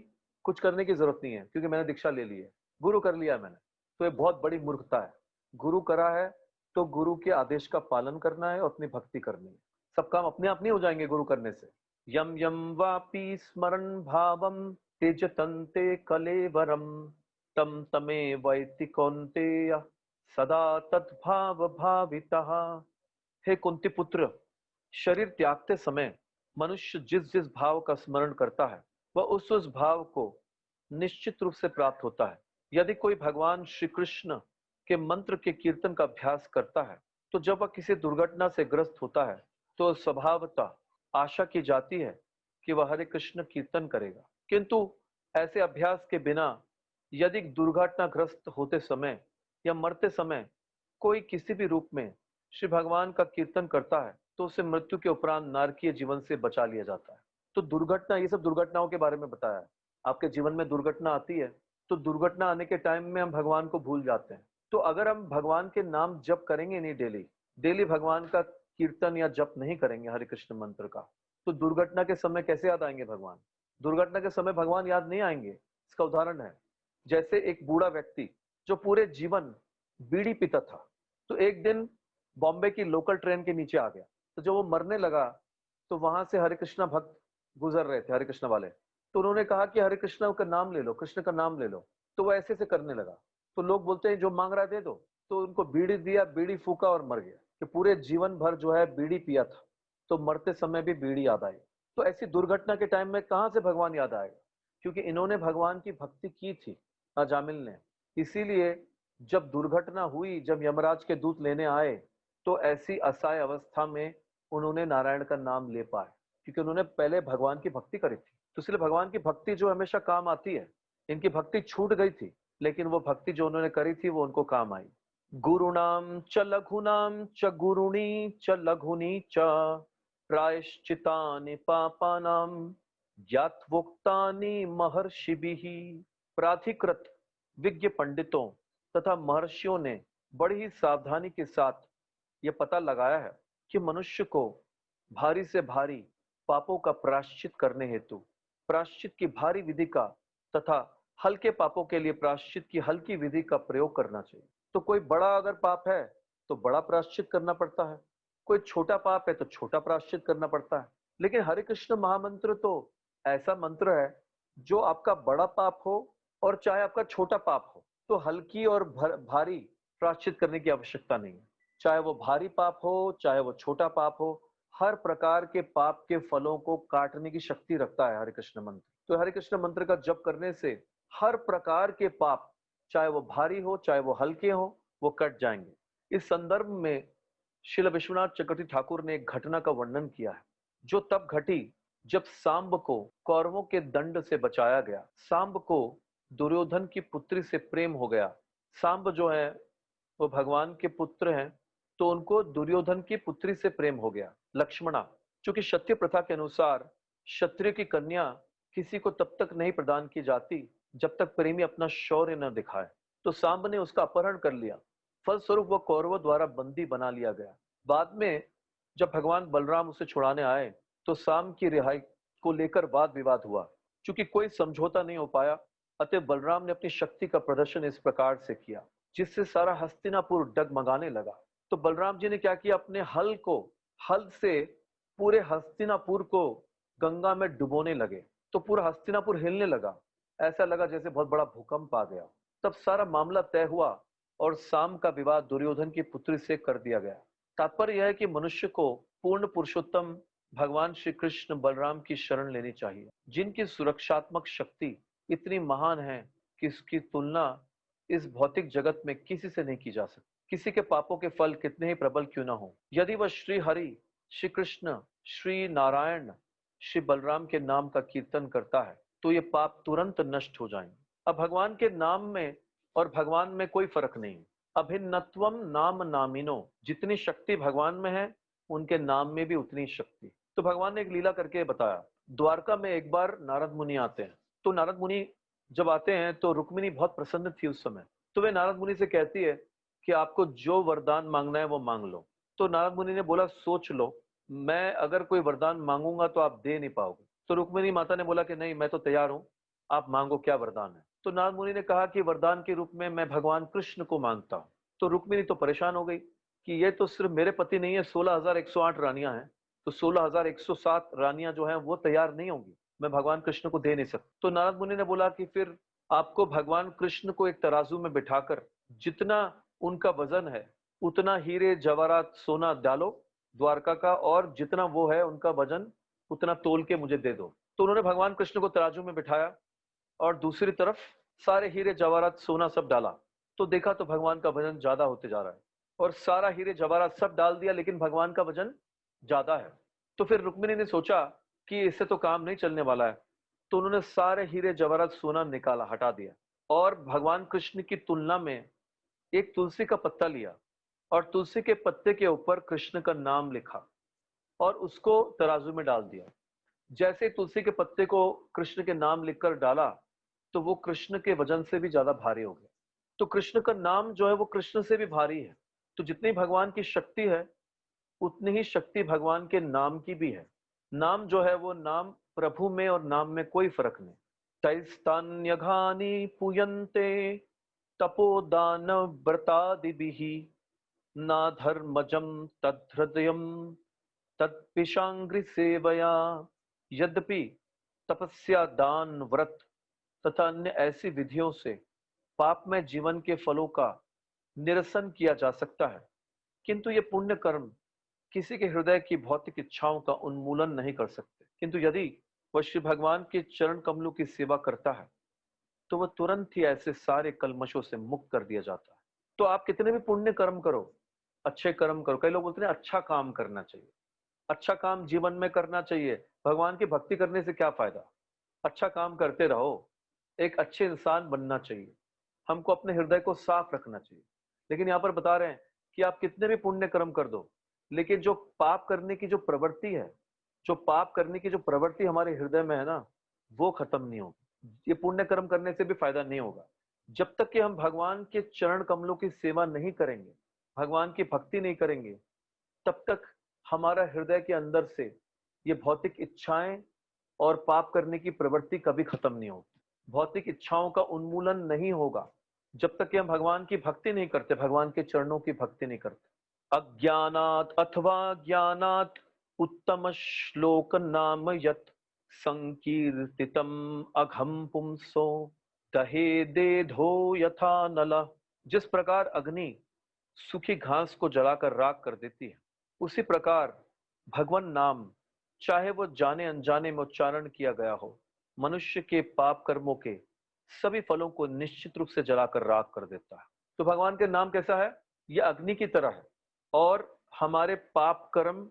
कुछ करने की जरूरत नहीं है, क्योंकि मैंने दीक्षा ले ली है, गुरु कर लिया मैंने। तो ये बहुत बड़ी मूर्खता है। गुरु करा है तो गुरु के आदेश का पालन करना है और अपनी भक्ति करनी है। सब काम अपने आप नहीं हो जाएंगे गुरु करने से। यम यम वापी स्मरण भावम तेजतन्ते कलेवरम तम तमे वैति कौन्तेय सदा तद्भाव भावितः। हे कुंती पुत्र, शरीर त्यागते समय मनुष्य जिस जिस भाव का स्मरण करता है वह उस भाव को निश्चित रूप से प्राप्त होता है। यदि कोई भगवान श्री कृष्ण के मंत्र के कीर्तन का अभ्यास करता है तो जब वह किसी दुर्घटना से ग्रस्त होता है तो स्वभावतः आशा की जाती है कि वह हरे कृष्ण कीर्तन करेगा। किंतु ऐसे अभ्यास के बिना यदि दुर्घटनाग्रस्त होते समय या मरते समय कोई किसी भी रूप में श्री भगवान का कीर्तन करता है तो उसे मृत्यु के उपरांत नारकीय जीवन से बचा लिया जाता है। तो दुर्घटना, ये सब दुर्घटनाओं के बारे में बताया है। आपके जीवन में दुर्घटना आती है तो दुर्घटना आने के टाइम में हम भगवान को भूल जाते हैं। तो अगर हम भगवान के नाम जप करेंगे नहीं, डेली डेली भगवान का कीर्तन या जप नहीं करेंगे हरे कृष्ण मंत्र का, तो दुर्घटना के समय कैसे याद आएंगे भगवान? दुर्घटना के समय भगवान याद नहीं आएंगे। इसका उदाहरण है जैसे एक बूढ़ा व्यक्ति जो पूरे जीवन बीड़ी पीता था, तो एक दिन बॉम्बे की लोकल ट्रेन के नीचे आ गया। तो जब वो मरने लगा तो वहां से हरे कृष्णा भक्त गुजर रहे थे, हरे कृष्ण वाले। तो उन्होंने कहा कि हरे कृष्ण का नाम ले लो, कृष्ण का नाम ले लो। तो वो ऐसे से करने लगा। तो लोग बोलते हैं जो मांग रहा है दे दो। तो उनको बीड़ी दिया, बीड़ी फूका और मर गया। कि पूरे जीवन भर जो है बीड़ी पिया था, तो मरते समय भी बीड़ी याद आई। तो ऐसी दुर्घटना के टाइम में कहां से भगवान याद आएगा? क्योंकि इन्होंने भगवान की भक्ति की थी, अजामिल ने। इसीलिए जब दुर्घटना हुई, जब यमराज के दूत लेने आए, तो ऐसी असहाय अवस्था में उन्होंने नारायण का नाम ले पाए, क्योंकि उन्होंने पहले भगवान की भक्ति करी थी। तो इसलिए भगवान की भक्ति जो हमेशा काम आती है। इनकी भक्ति छूट गई थी, लेकिन वो भक्ति जो उन्होंने करी थी वो उनको काम आई। गुरुणाम च लघुनाम च गुरुणी च लघुनी च प्रायश्चितानि पापानाम ज्ञात्वोक्तानि महर्षिभिः। प्राधिकृत विज्ञ पंडितों तथा महर्षियों ने बड़ी ही सावधानी के साथ यह पता लगाया है कि मनुष्य को भारी से भारी पापों का प्रायश्चित करने हेतु प्रायश्चित की भारी विधि का तथा हल्के पापों के लिए प्रायश्चित की हल्की विधि का प्रयोग करना चाहिए। तो कोई बड़ा अगर पाप है तो बड़ा प्रायश्चित करना पड़ता है, कोई छोटा पाप है तो छोटा प्रायश्चित करना पड़ता है। लेकिन हरे कृष्ण महामंत्र तो ऐसा मंत्र है जो आपका बड़ा पाप हो और चाहे आपका छोटा पाप हो, तो हल्की और भारी प्रायश्चित करने की आवश्यकता नहीं है। चाहे वो भारी पाप हो चाहे वो छोटा पाप हो, हर प्रकार के पाप के फलों को काटने की शक्ति रखता है हरे कृष्ण मंत्र। तो हरे कृष्ण मंत्र का जप करने से हर प्रकार के पाप, चाहे वो भारी हो चाहे वो हल्के हो, वो कट जाएंगे। इस संदर्भ में श्रील विश्वनाथ चक्रवर्ती ठाकुर ने एक घटना का वर्णन किया है, जो तब घटी जब सांब को कौरवों के दंड से बचाया गया। सांब को दुर्योधन की पुत्री से प्रेम हो गया। सांब जो है वो भगवान के पुत्र हैं, तो उनको दुर्योधन की पुत्री से प्रेम हो गया, लक्ष्मणा। चूंकि क्षत्रिय प्रथा के अनुसार क्षत्रिय की कन्या किसी को तब तक नहीं प्रदान की जाती जब तक प्रेमी अपना शौर्य न दिखाए। तो सांब ने उसका अपहरण कर लिया। फलस्वरूप वह कौरवों द्वारा बंदी बना लिया गया। बाद में जब भगवान बलराम उसे छुड़ाने आए तो सांब की रिहाई को लेकर वाद विवाद हुआ। चूंकि कोई समझौता नहीं हो पाया, अतः बलराम ने अपनी शक्ति का प्रदर्शन इस प्रकार से किया जिससे सारा हस्तिनापुर डगमगाने लगा। तो बलराम जी ने क्या किया, अपने हल से पूरे हस्तिनापुर को गंगा में डुबोने लगे। तो पूरा हस्तिनापुर हिलने लगा, ऐसा लगा जैसे बहुत बड़ा भूकंप आ गया। तब सारा मामला तय हुआ और सांब का विवाह दुर्योधन की पुत्री से कर दिया गया। तात्पर्य यह है कि मनुष्य को पूर्ण पुरुषोत्तम भगवान श्री कृष्ण बलराम की शरण लेनी चाहिए, जिनकी सुरक्षात्मक शक्ति इतनी महान है कि इसकी तुलना इस भौतिक जगत में किसी से नहीं की जा सकती। किसी के पापों के फल कितने ही प्रबल क्यों ना हो, यदि वह श्री हरि, श्री कृष्ण, श्री नारायण, श्री बलराम के नाम का कीर्तन करता है तो ये पाप तुरंत नष्ट हो जाएंगे। अब भगवान के नाम में और भगवान में कोई फर्क नहीं है। अभिन्नत्वम नाम नामिनो, जितनी शक्ति भगवान में है उनके नाम में भी उतनी शक्ति। तो भगवान ने एक लीला करके बताया। द्वारका में एक बार नारद मुनि आते हैं। तो नारद मुनि जब आते हैं तो रुक्मिणी बहुत प्रसन्न थी उस समय। तो वे नारद मुनि से कहती है कि आपको जो वरदान मांगना है वो मांग लो। तो नारद मुनि ने बोला सोच लो, मैं अगर कोई वरदान मांगूंगा तो आप दे नहीं पाओगे। तो रुक्मिणी माता ने बोला कि नहीं, मैं तो तैयार हूं, आप मांगो क्या वरदान है। तो नारद मुनि ने कहा कि वरदान के रूप में मैं भगवान कृष्ण को मांगता हूं। तो रुक्मिणी तो परेशान हो गई कि ये तो सिर्फ मेरे पति नहीं है, 16,108 रानियां हैं, तो 16,107 रानियां जो हैं वो तैयार नहीं होंगी, मैं भगवान कृष्ण को दे नहीं सकता। तो नारद मुनि ने बोला कि फिर आपको भगवान कृष्ण को एक तराजू में बिठाकर जितना उनका वजन है उतना हीरे जवाहरात सोना डालो द्वारका का, और जितना वो है उनका वजन उतना तोल के मुझे दे दो। तो उन्होंने भगवान कृष्ण को तराजू में बिठाया और दूसरी तरफ सारे हीरे जवाहरात सोना सब डाला। तो देखा तो भगवान का वजन ज्यादा होते जा रहा है, और सारा हीरे जवाहरात सब डाल दिया लेकिन भगवान का वजन ज्यादा है। तो फिर रुक्मिणी ने सोचा कि इससे तो काम नहीं चलने वाला है। तो उन्होंने सारे हीरे जवाहरात सोना निकाला, हटा दिया, और भगवान कृष्ण की तुलना में एक तुलसी का पत्ता लिया और तुलसी के पत्ते के ऊपर कृष्ण का नाम लिखा और उसको तराजू में डाल दिया। जैसे ही तुलसी के पत्ते को कृष्ण के नाम लिखकर डाला तो वो कृष्ण के वजन से भी ज्यादा भारी हो गया। तो कृष्ण का नाम जो है वो कृष्ण से भी भारी है। तो जितनी भगवान की शक्ति है उतनी ही शक्ति भगवान के नाम की भी है। नाम जो है वो नाम, प्रभु में और नाम में कोई फर्क नहीं। तैस्तान्यघानि पूयन्ते तपोदान व्रतादिभिः न धर्मजं तद्धृदयं तत्पिशांग्रि सेवया। यद्यपि तपस्या, दान, व्रत तथा अन्य ऐसी विधियों से पाप में जीवन के फलों का निरसन किया जा सकता है, किंतु ये पुण्य कर्म किसी के हृदय की भौतिक इच्छाओं का उन्मूलन नहीं कर सकते। किंतु यदि वह श्री भगवान के चरण कमलों की सेवा करता है तो वह तुरंत ही ऐसे सारे कल्मशों से मुक्त कर दिया जाता है। तो आप कितने भी पुण्य कर्म करो, अच्छे कर्म करो, कई लोग बोलते हैं अच्छा काम करना चाहिए, अच्छा काम जीवन में करना चाहिए, भगवान की भक्ति करने से क्या फायदा। अच्छा काम करते रहो, एक अच्छे इंसान बनना चाहिए, हमको अपने हृदय को साफ रखना चाहिए। लेकिन यहाँ पर बता रहे हैं कि आप कितने भी पुण्य कर्म कर दो, लेकिन जो पाप करने की जो प्रवृत्ति है, जो पाप करने की जो प्रवृत्ति हमारे हृदय में है ना, वो खत्म नहीं होगी। ये पुण्य कर्म करने से भी फायदा नहीं होगा। जब तक कि हम भगवान के चरण कमलों की सेवा नहीं करेंगे, भगवान की भक्ति नहीं करेंगे, तब तक हमारा हृदय के अंदर से ये भौतिक इच्छाएं और पाप करने की प्रवृत्ति कभी खत्म नहीं होगी। भौतिक इच्छाओं का उन्मूलन नहीं होगा जब तक कि हम भगवान की भक्ति नहीं करते, भगवान के चरणों की भक्ति नहीं करते। अज्ञानात् अथवा ज्ञानात् उत्तम श्लोक नाम यत् संकीर्तितम अघम पुंसो दहेदेधो यथा नल। जिस प्रकार अग्नि सूखी घास को जलाकर राख कर देती है, उसी प्रकार भगवान नाम, चाहे वो जाने अनजाने में उच्चारण किया गया हो, मनुष्य के पाप कर्मों के सभी फलों को निश्चित रूप से जलाकर राख कर देता है। तो भगवान के नाम कैसा है? यह अग्नि की तरह है, और हमारे पाप कर्म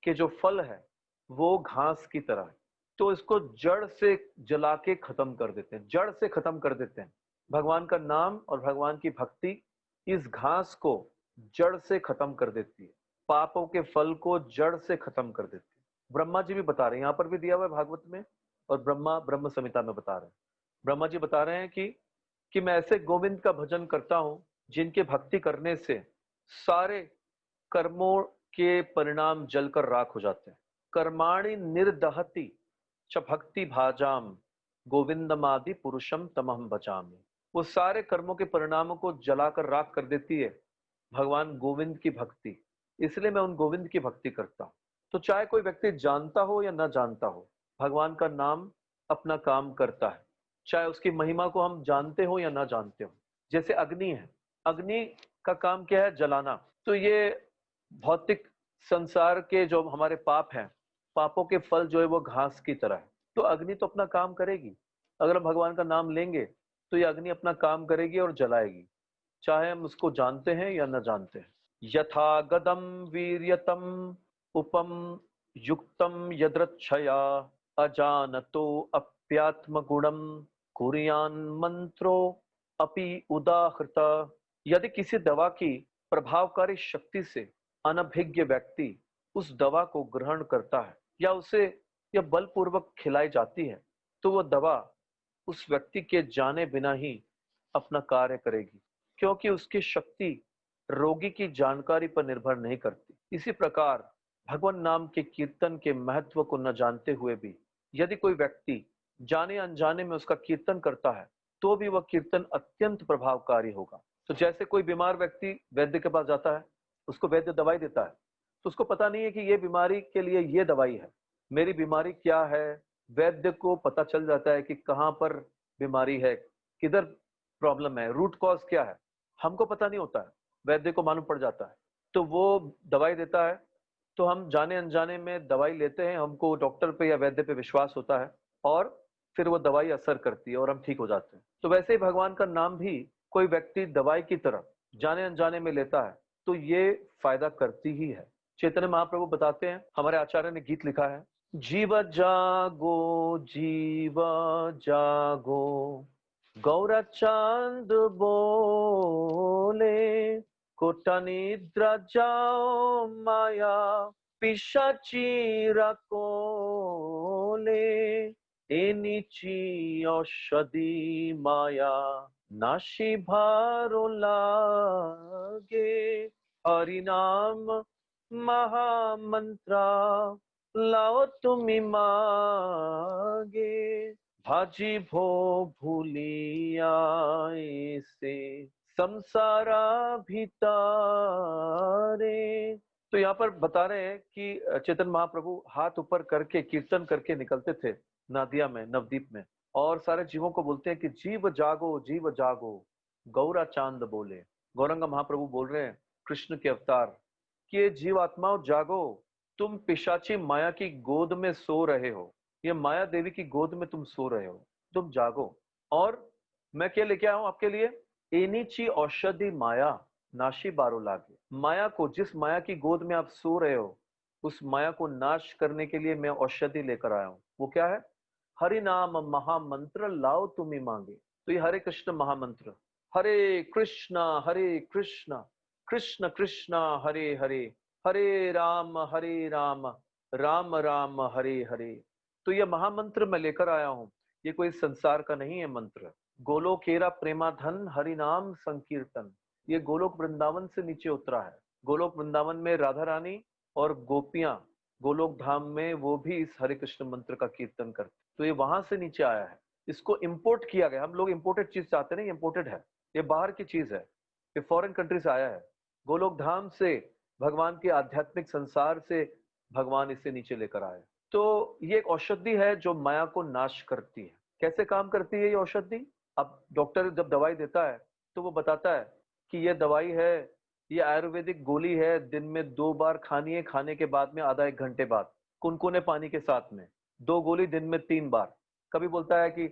के जो फल है वो घास की तरह है। तो इसको जड़ से जला के खत्म कर देते हैं, जड़ से खत्म कर देते हैं। भगवान का नाम और भगवान की भक्ति इस घास को जड़ से खत्म कर देती है, पापों के फल को जड़ से खत्म कर देती है। ब्रह्मा जी भी बता रहे हैं, यहाँ पर भी दिया हुआ है भागवत में, और ब्रह्मा ब्रह्म संहिता में बता रहे हैं। ब्रह्मा जी बता रहे हैं कि मैं ऐसे गोविंद का भजन करता हूं जिनके भक्ति करने से सारे कर्मों के परिणाम जलकर राख हो जाते हैं। कर्माणि निर्दहति च भक्ति भाजाम गोविंदमादि पुरुषम तमहम भजामि। वो सारे कर्मों के परिणामों को जलाकर राख कर देती है भगवान गोविंद की भक्ति, इसलिए मैं उन गोविंद की भक्ति करता हूं। तो चाहे कोई व्यक्ति जानता हो या ना जानता हो, भगवान का नाम अपना काम करता है, चाहे उसकी महिमा को हम जानते हो या ना जानते हो। जैसे अग्नि है, अग्नि का काम क्या है? जलाना। तो ये भौतिक संसार के जो हमारे पाप हैं, पापों के फल जो है वो घास की तरह है। तो अग्नि तो अपना काम करेगी। अगर हम भगवान का नाम लेंगे तो ये अग्नि अपना काम करेगी और जलाएगी, चाहे हम उसको जानते हैं या न जानते हैं। यथा गदम वीर्यतम उपम युक्तम यदृच्छया अजानतो अप्यात्म गुणम कुरियान मंत्रो अपि उदाहृता। यदि किसी दवा की प्रभावकारी शक्ति से अनभिज्ञ व्यक्ति उस दवा को ग्रहण करता है या उसे यह बलपूर्वक खिलाई जाती है, तो वह दवा उस व्यक्ति के जाने बिना ही अपना कार्य करेगी, क्योंकि उसकी शक्ति रोगी की जानकारी पर निर्भर नहीं करती। इसी प्रकार भगवान नाम के कीर्तन के महत्व को न जानते हुए भी यदि कोई व्यक्ति जाने अनजाने में उसका कीर्तन करता है, तो भी वह कीर्तन अत्यंत प्रभावकारी होगा। तो जैसे कोई बीमार व्यक्ति वैद्य के पास जाता है, उसको वैद्य दवाई देता है, तो उसको पता नहीं है कि ये बीमारी के लिए ये दवाई है, मेरी बीमारी क्या है। वैद्य को पता चल जाता है कि कहाँ पर बीमारी है, किधर प्रॉब्लम है, रूट कॉज क्या है, हमको पता नहीं होता है, वैद्य को मालूम पड़ जाता है। तो वो दवाई देता है, तो हम जाने अनजाने में दवाई लेते हैं, हमको डॉक्टर पे या वैद्य पे विश्वास होता है और फिर वो दवाई असर करती है और हम ठीक हो जाते हैं। तो वैसे ही भगवान का नाम भी कोई व्यक्ति दवाई की तरह जाने अनजाने में लेता है तो ये फायदा करती ही है। चैतन्य महाप्रभु बताते हैं, हमारे आचार्य ने गीत लिखा है, जीव जागो गौरा चांद बोले, कोटा निद्रा जाओ माया पिशाचीरा कोले, एनिची औषधि माया नाशी भारो लागे, हरि नाम महामंत्रा लाओ तुमी मागे, भाजी भो भूलिया से संसारा भीतारे। तो यहाँ पर बता रहे हैं कि चैतन्य महाप्रभु हाथ ऊपर करके कीर्तन करके निकलते थे नादिया में, नवदीप में, और सारे जीवों को बोलते हैं कि जीव जागो गौरा चांद बोले। गौरंग महाप्रभु बोल रहे हैं, कृष्ण के अवतार, कि ये जीव आत्माओं जागो, तुम पिशाची माया की गोद में सो रहे हो, ये माया देवी की गोद में तुम सो रहे हो, तुम जागो। और मैं क्या लेके आया हूं आपके लिए, एनीची औषधि माया नाशी बारो लागे। माया को, जिस माया की गोद में आप सो रहे हो, उस माया को नाश करने के लिए मैं औषधि लेकर आया हूं। वो क्या है, हरि नाम महामंत्र लाओ तुम्हें मांगे। तो ये हरे कृष्ण महामंत्र, हरे कृष्ण कृष्ण कृष्ण हरे हरे, हरे राम राम राम हरे हरे। तो यह महामंत्र मैं लेकर आया हूं, ये कोई संसार का नहीं है मंत्र। गोलोकेरा प्रेमाधन हरि नाम संकीर्तन, ये गोलोक वृंदावन से नीचे उतरा है। गोलोक वृंदावन में राधा रानी और गोपियां गोलोक धाम में वो भी इस हरे कृष्ण मंत्र का कीर्तन करते, तो ये वहां से नीचे आया है। इसको इंपोर्ट किया गया, हम लोग इंपोर्टेड चीज चाहते नहीं, इंपोर्टेड है, ये बाहर की चीज है, ये फॉरेन कंट्री से आया है। गोलोक धाम से, भगवान के आध्यात्मिक संसार से भगवान इसे नीचे लेकर आए। तो ये एक औषधि है जो माया को नाश करती है। कैसे काम करती है ये औषधि? अब डॉक्टर जब दवाई देता है तो वो बताता है कि ये दवाई है, ये आयुर्वेदिक गोली है, दिन में 2 बार खानी है, खाने के बाद में आधा 1 घंटे बाद कुनकुने पानी के साथ में, 2 गोली दिन में 3 बार। कभी बोलता है कि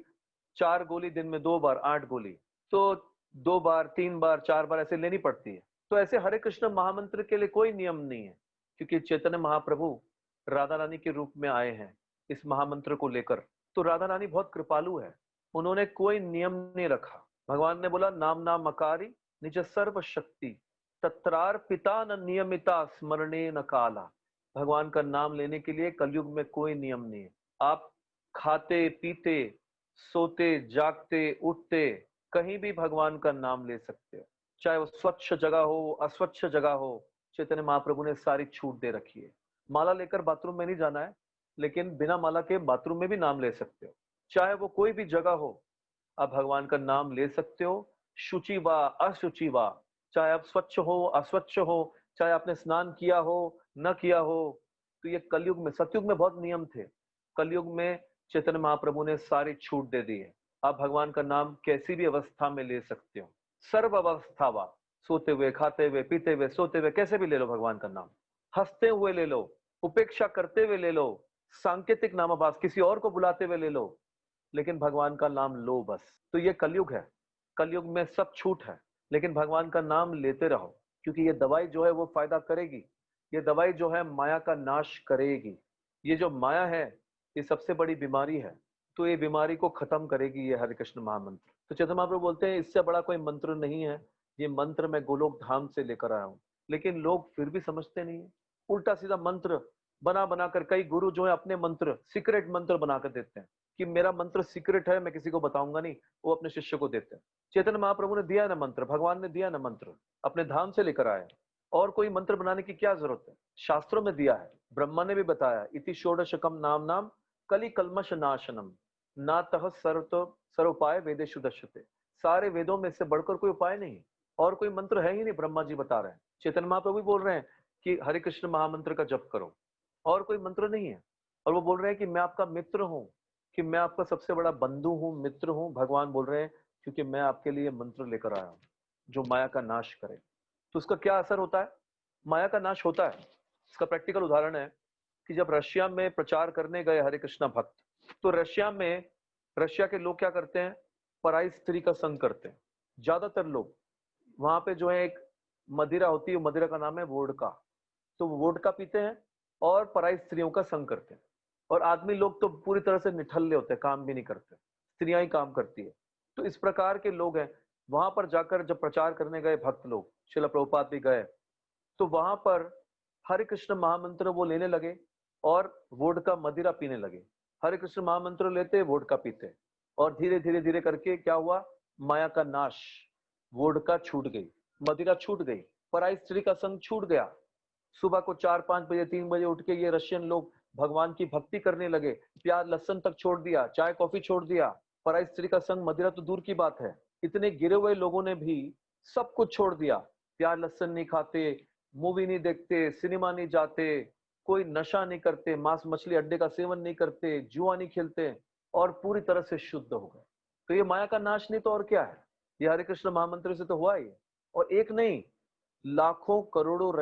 4 गोली दिन में 2 बार, 8 गोली, तो 2 बार, 3 बार, 4 बार ऐसे लेनी पड़ती है। तो ऐसे हरे कृष्ण महामंत्र के लिए कोई नियम नहीं है, क्योंकि चैतन्य महाप्रभु राधा रानी के रूप में आए हैं इस महामंत्र को लेकर। तो राधा रानी बहुत कृपालु है, उन्होंने कोई नियम नहीं रखा। भगवान ने बोला, नाम नाम मकारी निज सर्व शक्ति, तत्रार पिता न नियमिता स्मरणे न काला। भगवान का नाम लेने के लिए कलयुग में कोई नियम नहीं है। आप खाते पीते सोते जागते उठते कहीं भी भगवान का नाम ले सकते हो, चाहे वो स्वच्छ जगह हो अस्वच्छ जगह हो। चैतन्य महाप्रभु ने सारी छूट दे रखी है। माला लेकर बाथरूम में नहीं जाना है, लेकिन बिना माला के बाथरूम में भी नाम ले सकते हो, चाहे वो कोई भी जगह हो, आप भगवान का नाम ले सकते हो। शुचि वा अशुचि वा, चाहे आप स्वच्छ हो अस्वच्छ हो, चाहे आपने स्नान किया हो न किया हो। तो ये कलयुग में, सतयुग में बहुत नियम थे, कलयुग में चैतन्य महाप्रभु ने सारी छूट दे दी है। आप भगवान का नाम कैसी भी अवस्था में ले सकते हो, सर्व अवस्था वा, सोते हुए खाते हुए पीते हुए सोते हुए कैसे भी ले लो भगवान का नाम, हंसते हुए ले लो, उपेक्षा करते हुए ले लो, सांकेतिक नामाभास किसी और को बुलाते हुए ले लो, लेकिन भगवान का नाम लो बस। तो ये कलयुग है, कलयुग में सब छूट है, लेकिन भगवान का नाम लेते रहो, क्योंकि ये दवाई जो है वो फायदा करेगी। ये दवाई जो है माया का नाश करेगी। ये जो माया है, ये सबसे बड़ी बीमारी है, तो ये बीमारी को खत्म करेगी ये हरे कृष्ण महामंत्र। तो चैतन्य महाप्रभु बोलते हैं इससे बड़ा कोई मंत्र नहीं है, ये मंत्र मैं गोलोक धाम से लेकर आया हूँ। लेकिन लोग फिर भी समझते नहीं है, उल्टा सीधा मंत्र बना बना कर कई गुरु जो है अपने मंत्र सीक्रेट मंत्र बनाकर देते हैं कि मेरा मंत्र सीक्रेट है, मैं किसी को बताऊंगा नहीं, वो अपने शिष्य को देते हैं। चैतन्य महाप्रभु ने दिया ना मंत्र, भगवान ने दिया ना मंत्र, अपने धाम से लेकर आए। और कोई मंत्र बनाने की क्या जरूरत है, शास्त्रों में दिया है, ब्रह्मा ने भी बताया, इति षोडशकम नाम नाम कलि कल्मश नाशनम नातः सर्वोपाय वेदेषु दश्यते। सारे वेदों में इससे बढ़कर कोई उपाय नहीं, और कोई मंत्र है ही नहीं, ब्रह्मा जी बता रहे हैं। चैतन्य महाप्रभु भी बोल रहे हैं कि हरे कृष्ण महामंत्र का जप करो, और कोई मंत्र नहीं है। और वो बोल रहे हैं कि मैं आपका मित्र हूं, कि मैं आपका सबसे बड़ा बंधु हूं, मित्र हूं। भगवान बोल रहे हैं क्योंकि मैं आपके लिए मंत्र लेकर आया हूं जो माया का नाश करे। तो उसका क्या असर होता है, माया का नाश होता है। इसका प्रैक्टिकल उदाहरण है कि जब रशिया में प्रचार करने गए हरे कृष्णा भक्त, तो रशिया के लोग क्या करते हैं, पराई स्त्री का संग करते हैं। ज्यादातर लोग वहां पे जो है एक मदिरा होती है, मदिरा का नाम है वोडका। तो वो वोडका पीते हैं और पराई स्त्रियों का संग करते हैं। और आदमी लोग तो पूरी तरह से निठल्ले होते हैं, काम भी नहीं करते, स्त्रियां ही काम करती है। तो इस प्रकार के लोग हैं। वहां पर जाकर जब प्रचार करने गए भक्त लोग, शिला प्रभुपाद भी गए, तो वहां पर हरे कृष्ण महामंत्र वो लेने लगे और वोडका मदिरा पीने लगे। हरे कृष्ण महामंत्र लेते, वोडका पीते, और धीरे धीरे धीरे करके क्या हुआ, माया का नाश। वोडका छूट गई, मदिरा छूट गई, पराई स्त्री का संग छूट गया। सुबह को 4-5 बजे 3 बजे उठ के ये रशियन लोग भगवान की भक्ति करने लगे। प्याज लहसुन तक छोड़ दिया, चाय कॉफी छोड़ दिया, पराई स्त्री का संग मदिरा तो दूर की बात है। इतने गिरे हुए लोगों ने भी सब कुछ छोड़ दिया। प्याज लहसुन नहीं खाते, मूवी नहीं देखते, सिनेमा नहीं जाते, कोई नशा नहीं करते, मांस मछली अड्डे का सेवन नहीं करते, जुआ नहीं खेलते, और पूरी तरह से शुद्ध हो गए। तो ये माया का नाश नहीं तो और क्या है, ये हरे कृष्ण महामंत्र से तो हुआ ही। और एक नहीं, लाखों करोड़ों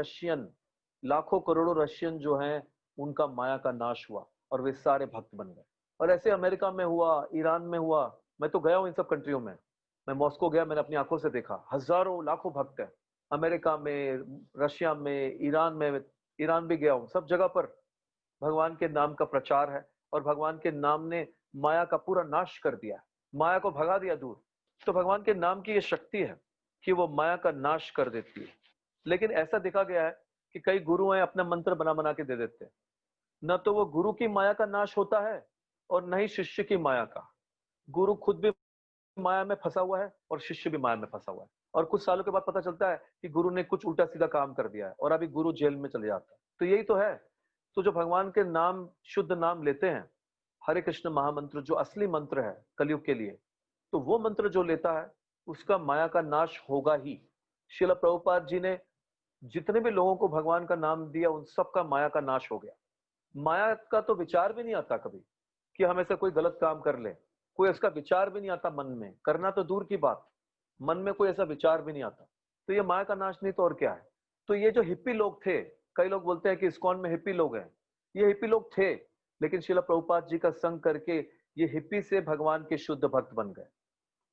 रशियन जो हैं उनका माया का नाश हुआ और वे सारे भक्त बन गए। और ऐसे अमेरिका में हुआ, ईरान में हुआ। मैं तो गया हूं इन सब कंट्रियों में, मैं मॉस्को गया, मैंने अपनी आंखों से देखा, हजारों लाखों भक्त हैं अमेरिका में, रशिया में, ईरान में। ईरान भी गया हूं, सब जगह पर भगवान के नाम का प्रचार है, और भगवान के नाम ने माया का पूरा नाश कर दिया, माया को भगा दिया दूर। तो भगवान के नाम की ये शक्ति है कि वो माया का नाश कर देती है। लेकिन ऐसा देखा गया है कि कई गुरु हैं अपना मंत्र बना बना के दे देते हैं, न तो वो गुरु की माया का नाश होता है और न ही शिष्य की माया का। गुरु खुद भी माया में फंसा हुआ है और शिष्य भी माया में फंसा हुआ है, और कुछ सालों के बाद पता चलता है कि गुरु ने कुछ उल्टा सीधा काम कर दिया है और अभी गुरु जेल में चले जाता है। तो यही तो है। तो जो भगवान के नाम, शुद्ध नाम लेते हैं, हरे कृष्ण महामंत्र जो असली मंत्र है कलयुग के लिए, तो वो मंत्र जो लेता है उसका माया का नाश होगा ही। शिला प्रभुपाद जी ने जितने भी लोगों को भगवान का नाम दिया उन सब का माया का नाश हो गया। माया का तो विचार भी नहीं आता कभी कि हम ऐसा कोई गलत काम कर ले, कोई इसका विचार भी नहीं आता मन में, करना तो दूर की बात, मन में कोई ऐसा विचार भी नहीं आता। तो ये माया का नाश नहीं तो और क्या है। तो ये जो हिप्पी लोग थे, कई लोग बोलते हैं कि इस्कॉन में हिप्पी लोग हैं, ये हिप्पी लोग थे, लेकिन शिला प्रभुपाद जी का संग करके ये हिप्पी से भगवान के शुद्ध भक्त बन गए।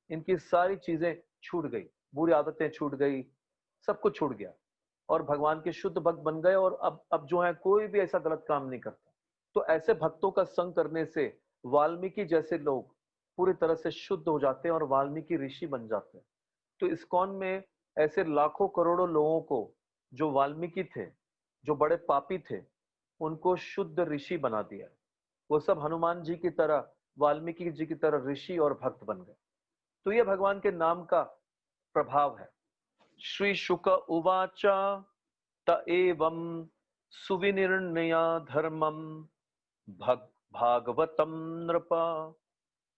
इनकी सारी चीजें छूट गई, बुरी आदतें छूट गई, सब कुछ छूट गया, और भगवान के शुद्ध भक्त बन गए। और अब जो है कोई भी ऐसा गलत काम नहीं करता। तो ऐसे भक्तों का संग करने से वाल्मीकि जैसे लोग पूरी तरह से शुद्ध हो जाते हैं और वाल्मीकि ऋषि बन जाते हैं। तो इस्कॉन में ऐसे लाखों करोड़ों लोगों को जो वाल्मीकि थे, जो बड़े पापी थे, उनको शुद्ध ऋषि बना दिया। वो सब हनुमान जी की तरह, वाल्मीकि जी की तरह ऋषि और भक्त बन गए। तो ये भगवान के नाम का प्रभाव है। श्री शुक उवाच त एवं सुविनिर्णया धर्मम भग भागवतम नृप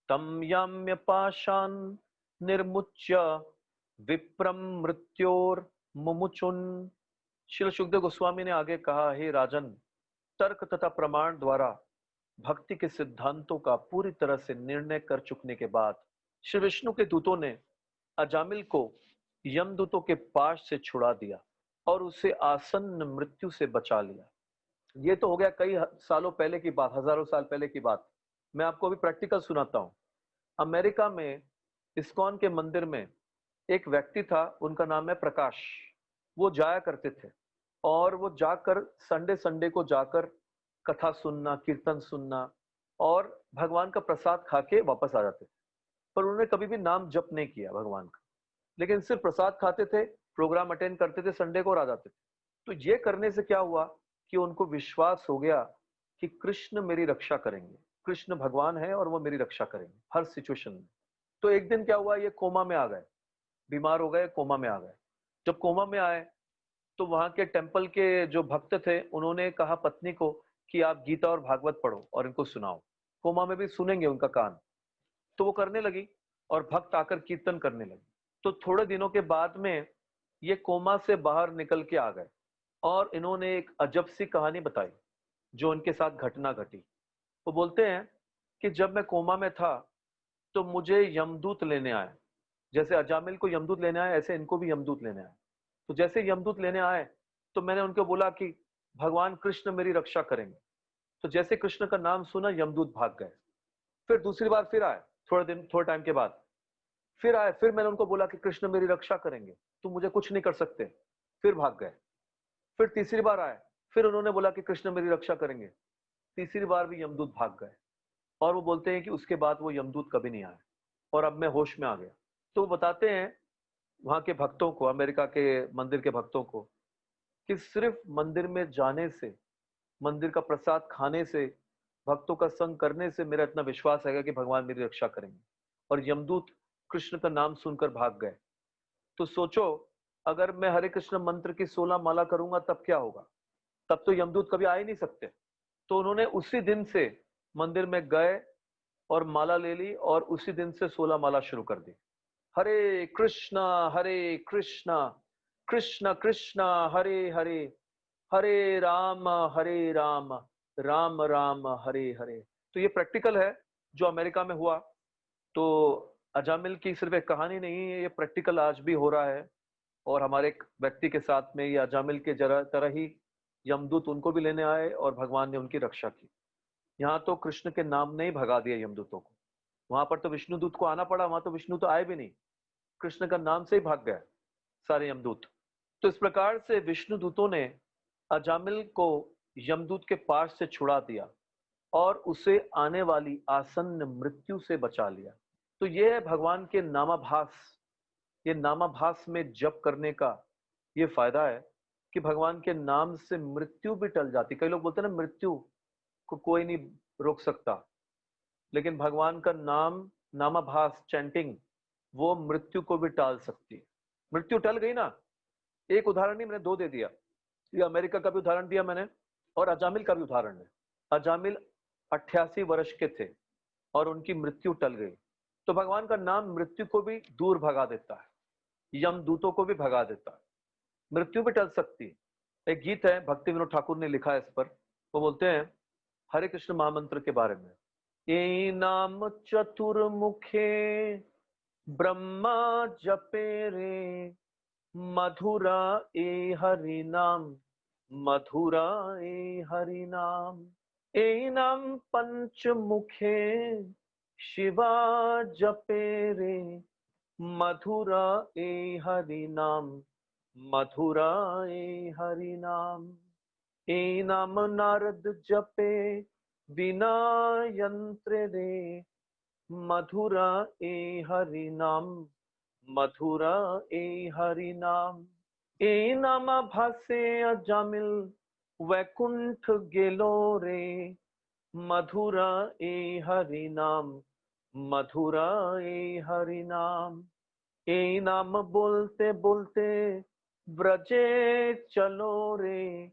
तम याम्य पाशान निर्मुच्य विप्रम मृत्योर मुमुचुन। श्रील सुखदेव गोस्वामी ने आगे कहा, हे राजन, तर्क तथा प्रमाण द्वारा भक्ति के सिद्धांतों का पूरी तरह से निर्णय कर चुकने के बाद श्री विष्णु के दूतों ने अजामिल को यमदूतों के पाश से छुड़ा दिया और उसे आसन्न मृत्यु से बचा लिया। ये तो हो गया कई सालों पहले की बात, हजारों साल पहले की बात। मैं आपको अभी प्रैक्टिकल सुनाता हूँ अमेरिका में इस्कॉन के मंदिर में एक व्यक्ति था, उनका नाम है प्रकाश। वो जाया करते थे और वो जाकर संडे संडे को जाकर कथा सुनना, कीर्तन सुनना और भगवान का प्रसाद खा के वापस आ जाते थे। पर उन्होंने कभी भी नाम जप नहीं किया भगवान का, लेकिन सिर्फ प्रसाद खाते थे, प्रोग्राम अटेंड करते थे संडे को और आ जाते थे। तो ये करने से क्या हुआ कि उनको विश्वास हो गया कि कृष्ण मेरी रक्षा करेंगे, कृष्ण भगवान है और वो मेरी रक्षा करेंगे हर सिचुएशन में। तो एक दिन क्या हुआ, ये कोमा में आ गए, बीमार हो गए, कोमा में आ गए। जब कोमा में आए तो वहां के टेम्पल के जो भक्त थे उन्होंने कहा पत्नी को कि आप गीता और भागवत पढ़ो और इनको सुनाओ, कोमा में भी सुनेंगे उनका कान। तो वो करने लगी और भक्त आकर कीर्तन करने लगे। तो थोड़े दिनों के बाद में ये कोमा से बाहर निकल के आ गए और इन्होंने एक अजब सी कहानी बताई जो उनके साथ घटना घटी। वो बोलते हैं कि जब मैं कोमा में था तो मुझे यमदूत लेने आए। जैसे अजामिल को यमदूत लेने आए, ऐसे इनको भी यमदूत लेने आए। तो जैसे यमदूत लेने आए तो मैंने उनको बोला कि भगवान कृष्ण मेरी रक्षा करेंगे। तो जैसे कृष्ण का नाम सुना, यमदूत भाग गए। फिर दूसरी बार फिर आए, थोड़े टाइम के बाद फिर आए, फिर मैंने उनको बोला कि कृष्ण मेरी रक्षा करेंगे, तुम मुझे कुछ नहीं कर सकते। फिर भाग गए। फिर तीसरी बार आए, फिर उन्होंने बोला कि कृष्ण मेरी रक्षा करेंगे। तीसरी बार भी यमदूत भाग गए। और वो बोलते हैं कि उसके बाद वो यमदूत कभी नहीं आए और अब मैं होश में आ गया। तो वो बताते हैं वहां के भक्तों को, अमेरिका के मंदिर के भक्तों को, कि सिर्फ मंदिर में जाने से, मंदिर का प्रसाद खाने से, भक्तों का संग करने से मेरा इतना विश्वास है कि भगवान मेरी रक्षा करेंगे। और यमदूत कृष्ण का नाम सुनकर भाग गए। तो सोचो, अगर मैं हरे कृष्ण मंत्र की 16 माला करूंगा तब क्या होगा? तब तो यमदूत कभी आ ही नहीं सकते। तो उन्होंने उसी दिन से मंदिर में गए और माला ले ली और उसी दिन से 16 माला शुरू कर दी। हरे हरे कृष्णा, कृष्ण कृष्ण हरे हरे, हरे राम, राम राम हरे हरे। तो ये प्रैक्टिकल है जो अमेरिका में हुआ। तो अजामिल की सिर्फ एक कहानी नहीं है, ये प्रैक्टिकल आज भी हो रहा है। और हमारे एक व्यक्ति के साथ में ये अजामिल के जरा तरह ही यमदूत उनको भी लेने आए और भगवान ने उनकी रक्षा की। यहाँ तो कृष्ण के नाम ने ही भगा दिया यमदूतों को। वहां पर तो विष्णुदूत को आना पड़ा, वहां तो विष्णु तो आए भी नहीं, कृष्ण का नाम से ही भाग गए सारे यमदूत। तो इस प्रकार से विष्णु दूतों ने अजामिल को यमदूत के पास से छुड़ा दिया और उसे आने वाली आसन्न मृत्यु से बचा लिया। तो यह है भगवान के नामाभास। ये नामाभास में जप करने का ये फायदा है कि भगवान के नाम से मृत्यु भी टल जाती। कई लोग बोलते हैं ना, मृत्यु को कोई नहीं रोक सकता, लेकिन भगवान का नाम, नामाभास चैंटिंग, वो मृत्यु को भी टाल सकती है। मृत्यु टल गई ना। एक उदाहरण नहीं, मैंने दो दे दिया। ये अमेरिका का भी उदाहरण दिया मैंने और अजामिल का भी उदाहरण है। अजामिल 88 वर्ष के थे और उनकी मृत्यु टल गई। तो भगवान का नाम मृत्यु को भी दूर भगा देता है, यमदूतों को भी भगा देता है। मृत्यु भी टल सकती है। एक गीत है, भक्ति विनोद ठाकुर ने लिखा है इस पर। वो बोलते हैं हरे कृष्ण महामंत्र के बारे में, ये नाम चतुर्मुखे ब्रह्मा जपे रे, मधुरा ए हरि नाम, मधुरा ए हरि नाम। ए नाम पंचमुखे शिवा जपे रे, मधुरा ए हरि नाम, मधुरा ए हरि नाम। ए नाम नारद जपे बिना यंत्र रे, मधुरा ए हरि नाम, मधुरा ए हरि नाम। ए नाम भासे अजामिल वैकुंठ गेलो रे, मधुरा ए हरि नाम, मधुरा ए हरि नाम। ए नाम बोलते बोलते ब्रजे चलो रे,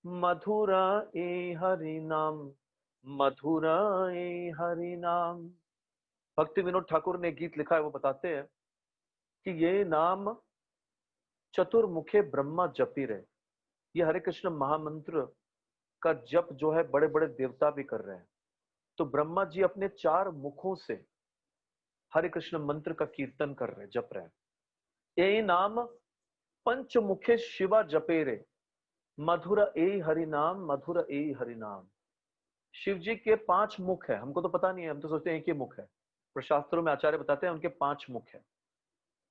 मधुरा ए हरि नाम, मधुरा ए हरि नाम। भक्ति विनोद ठाकुर ने गीत लिखा है, वो बताते हैं कि ये नाम चतुर्मुखे ब्रह्मा जपी रहे। ये हरे कृष्ण महामंत्र का जप जो है बड़े बड़े देवता भी कर रहे हैं। तो ब्रह्मा जी अपने 4 मुखों से हरे कृष्ण मंत्र का कीर्तन कर रहे, जप रहे हैं। ए नाम पंचमुखे शिवा जपे रे, मधुर ए हरि नाम, मधुर ए हरि नाम। शिव जी के 5 मुख है, हमको तो पता नहीं है, हम तो सोचते हैं एक ही मुख है। शास्त्रों में आचार्य बताते हैं उनके 5 मुख है।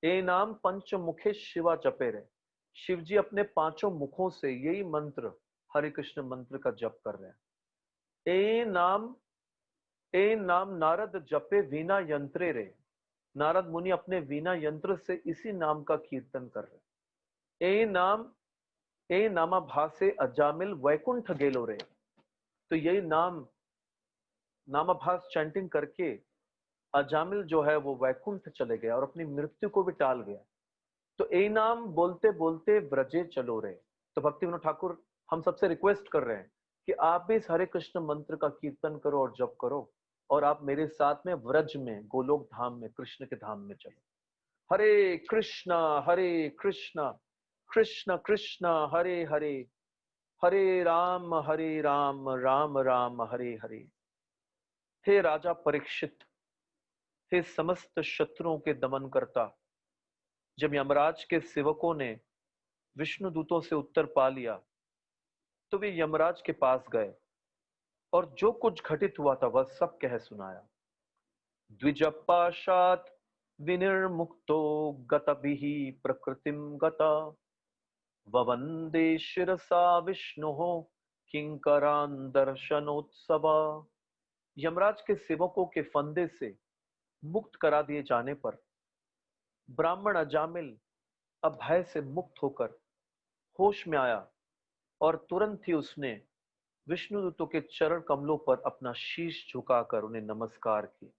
ए नाम पंच मुखे शिवा जपे रे। शिव जी अपने 5 मुखों से यही मंत्र, हरे कृष्ण मंत्र का जप कर रहे हैं। ए नाम नारद जपे वीणा यंत्रे रे। नारद मुनि अपने वीणा यंत्र से इसी नाम का कीर्तन कर रहे हैं। ए नामा भासे अजामिल वैकुंठ गेलो रे। तो यही नामाभास चैंटिंग करके अजामिल जो है वो वैकुंठ चले गया और अपनी मृत्यु को भी टाल गया। तो ए नाम बोलते बोलते व्रजे चलो रे। तो भक्ति विनोद ठाकुर हम सबसे रिक्वेस्ट कर रहे हैं कि आप भी इस हरे कृष्ण मंत्र का कीर्तन करो और जप करो, और आप मेरे साथ में व्रज में, गोलोक धाम में, कृष्ण के धाम में चलो। हरे कृष्णा कृष्ण कृष्ण हरे हरे, हरे राम राम राम हरे हरे। हे राजा परीक्षित, हे समस्त शत्रुओं के दमन करता, जब यमराज के सेवकों ने विष्णु दूतों से उत्तर पा लिया तो वे यमराज के पास गए और जो कुछ घटित हुआ था वह सब कह सुनाया। द्विजपाशात् विनिर्मुक्तो गतभिः प्रकृतिं गता, ववन्दे शिरसा विष्णुः किंकरान् दर्शनोत्सवा। यमराज के सेवकों के फंदे से मुक्त करा दिए जाने पर ब्राह्मण अजामिल अब भय से मुक्त होकर होश में आया और तुरंत ही उसने विष्णुदूतों के चरण कमलों पर अपना शीश झुकाकर उन्हें नमस्कार किया।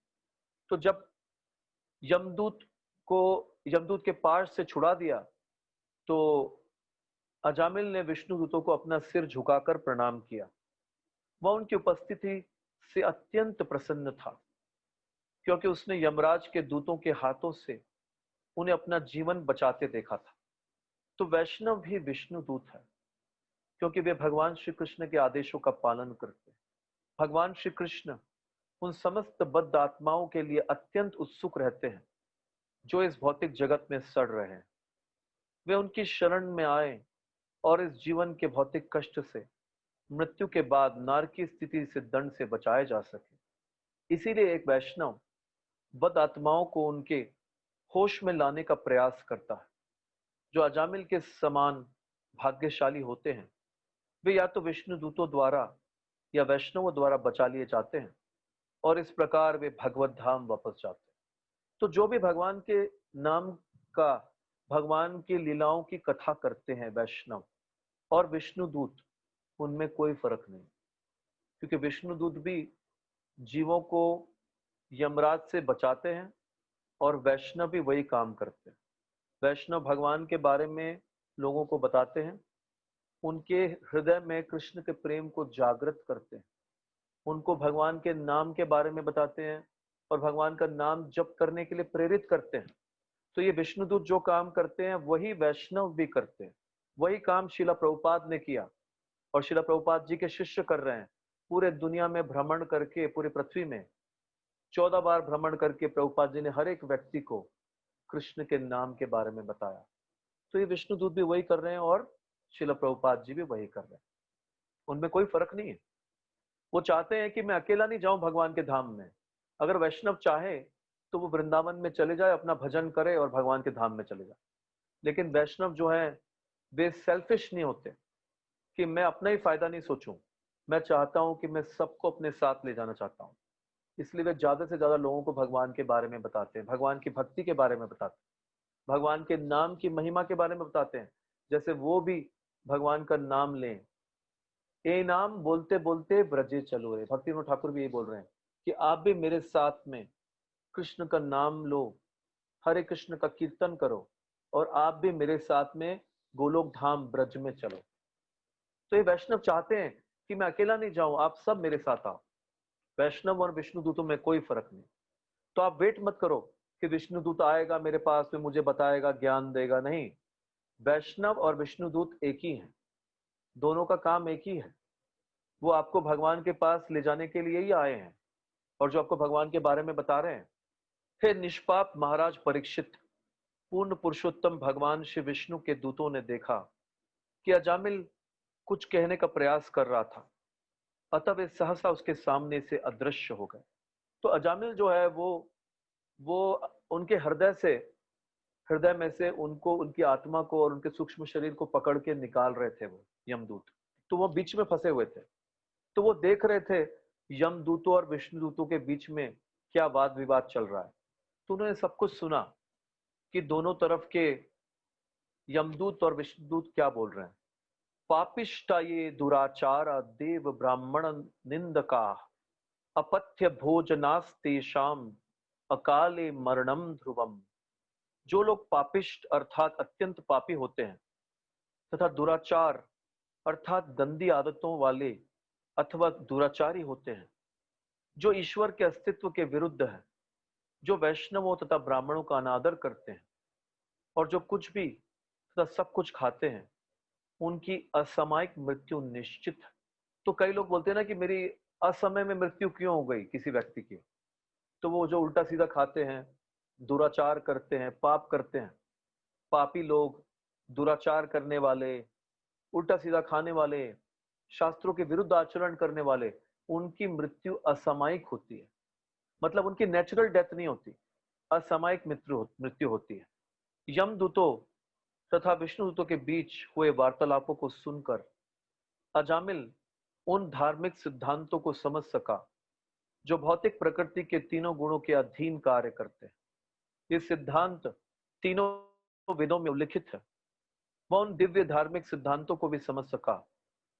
तो जब यमदूत को यमदूत के पास से छुड़ा दिया तो अजामिल ने विष्णुदूतों को अपना सिर झुकाकर प्रणाम किया। वह उनकी उपस्थिति से अत्यंत प्रसन्न था, क्योंकि उसने यमराज के दूतों के हाथों से उन्हें अपना जीवन बचाते देखा था। तो वैष्णव भी विष्णुदूत है, क्योंकि वे भगवान श्री कृष्ण के आदेशों का पालन करते हैं। भगवान श्री कृष्ण उन समस्त बद्ध आत्माओं के लिए अत्यंत उत्सुक रहते हैं जो इस भौतिक जगत में सड़ रहे हैं। वे उनकी शरण में आए और इस जीवन के भौतिक कष्ट से मृत्यु के बाद नरकी स्थिति से दंड से बचाए जा सके। इसीलिए एक वैष्णव बद्ध आत्माओं को उनके होश में लाने का प्रयास करता है। जो अजामिल के समान भाग्यशाली होते हैं वे या तो विष्णु दूतों द्वारा या वैष्णवों द्वारा बचा लिए जाते हैं और इस प्रकार वे भगवत धाम वापस जाते हैं। तो जो भी भगवान के नाम का, भगवान की लीलाओं की कथा करते हैं वैष्णव और विष्णुदूत, उनमें कोई फर्क नहीं, क्योंकि विष्णुदूत भी जीवों को यमराज से बचाते हैं और वैष्णव भी वही काम करते हैं। वैष्णव भगवान के बारे में लोगों को बताते हैं, उनके हृदय में कृष्ण के प्रेम को जागृत करते हैं, उनको भगवान के नाम के बारे में बताते हैं और भगवान का नाम जप करने के लिए प्रेरित करते हैं। तो ये विष्णुदूत जो काम करते हैं वही वैष्णव भी करते हैं। वही काम शिला प्रभुपाद ने किया और शिला प्रभुपाद जी के शिष्य कर रहे हैं। पूरे दुनिया में भ्रमण करके, पूरी पृथ्वी में 14 बार भ्रमण करके प्रभुपाद जी ने हर एक व्यक्ति को कृष्ण के नाम के बारे में बताया। तो ये विष्णुदूत भी वही कर रहे हैं और शिला प्रभुपाद जी भी वही कर रहे हैं। उनमें कोई फर्क नहीं है। वो चाहते हैं कि मैं अकेला नहीं जाऊं भगवान के धाम में। अगर वैष्णव चाहे तो वो वृंदावन में चले जाए, अपना भजन करे और भगवान के धाम में चले जाए। लेकिन वैष्णव जो है वे सेल्फिश नहीं होते कि मैं अपना ही फायदा नहीं सोचूं, मैं चाहता हूं कि मैं सबको अपने साथ ले जाना चाहता हूं। इसलिए वे ज्यादा से ज्यादा लोगों को भगवान के बारे में बताते हैं, भगवान की भक्ति के बारे में बताते हैं, भगवान के नाम की महिमा के बारे में बताते हैं, जैसे वो भी भगवान का नाम लें। ए नाम बोलते बोलते ब्रजे चलो रे। भक्ति विनोद ठाकुर भी ये बोल रहे हैं कि आप भी मेरे साथ में कृष्ण का नाम लो, हरे कृष्ण का कीर्तन करो और आप भी मेरे साथ में गोलोक धाम ब्रज में चलो। तो ये वैष्णव चाहते हैं कि मैं अकेला नहीं जाऊं, आप सब मेरे साथ आओ। वैष्णव और विष्णुदूतों में कोई फर्क नहीं। तो आप वेट मत करो कि विष्णुदूत आएगा मेरे पास में, मुझे बताएगा, ज्ञान देगा। नहीं, वैष्णव और विष्णुदूत एक ही हैं, दोनों का काम एक ही है। वो आपको भगवान के पास ले जाने के लिए ही आए हैं और जो आपको भगवान के बारे में बता रहे हैं। हे निष्पाप महाराज परीक्षित, पूर्ण पुरुषोत्तम भगवान श्री विष्णु के दूतों ने देखा कि अजामिल कुछ कहने का प्रयास कर रहा था, अतः वे सहसा उसके सामने से अदृश्य हो गए। तो अजामिल जो है वो वो उनके हृदय में से उनको, उनकी आत्मा को और उनके सूक्ष्म शरीर को पकड़ के निकाल रहे थे वो यमदूत। तो वो बीच में फंसे हुए थे। तो वो देख रहे थे यमदूतों और विष्णुदूतों के बीच में क्या वाद विवाद चल रहा है। तो उन्होंने सब कुछ सुना कि दोनों तरफ के यमदूत और विष्णुदूत क्या बोल रहे हैं। पापिष्टा ये दुराचारा देव ब्राह्मण निंदका अपथ्य भोजनास्तेषाम अकाले मरणम ध्रुवम। जो लोग पापिष्ट अर्थात अत्यंत पापी होते हैं तथा दुराचार अर्थात गंदी आदतों वाले अथवा दुराचारी होते हैं, जो ईश्वर के अस्तित्व के विरुद्ध है, जो वैष्णवों तथा ब्राह्मणों का अनादर करते हैं और जो कुछ भी तथा सब कुछ खाते हैं, उनकी असामयिक मृत्यु निश्चित है। तो कई लोग बोलते हैं ना कि मेरी असमय में मृत्यु क्यों हो गई किसी व्यक्ति की। तो वो जो उल्टा सीधा खाते हैं, दुराचार करते हैं, पाप करते हैं, पापी लोग, दुराचार करने वाले, उल्टा सीधा खाने वाले, शास्त्रों के विरुद्ध आचरण करने वाले, उनकी मृत्यु असामयिक होती है। मतलब उनकी नेचुरल डेथ नहीं होती, असामयिक मृत्यु होती है। यमदूतों तथा विष्णुदूतों के बीच हुए वार्तालापों को सुनकर अजामिल उन धार्मिक सिद्धांतों को समझ सका जो भौतिक प्रकृति के तीनों गुणों के अधीन कार्य करते हैं। ये सिद्धांत तीनों वेदों में उल्लिखित है। वह उन दिव्य धार्मिक सिद्धांतों को भी समझ सका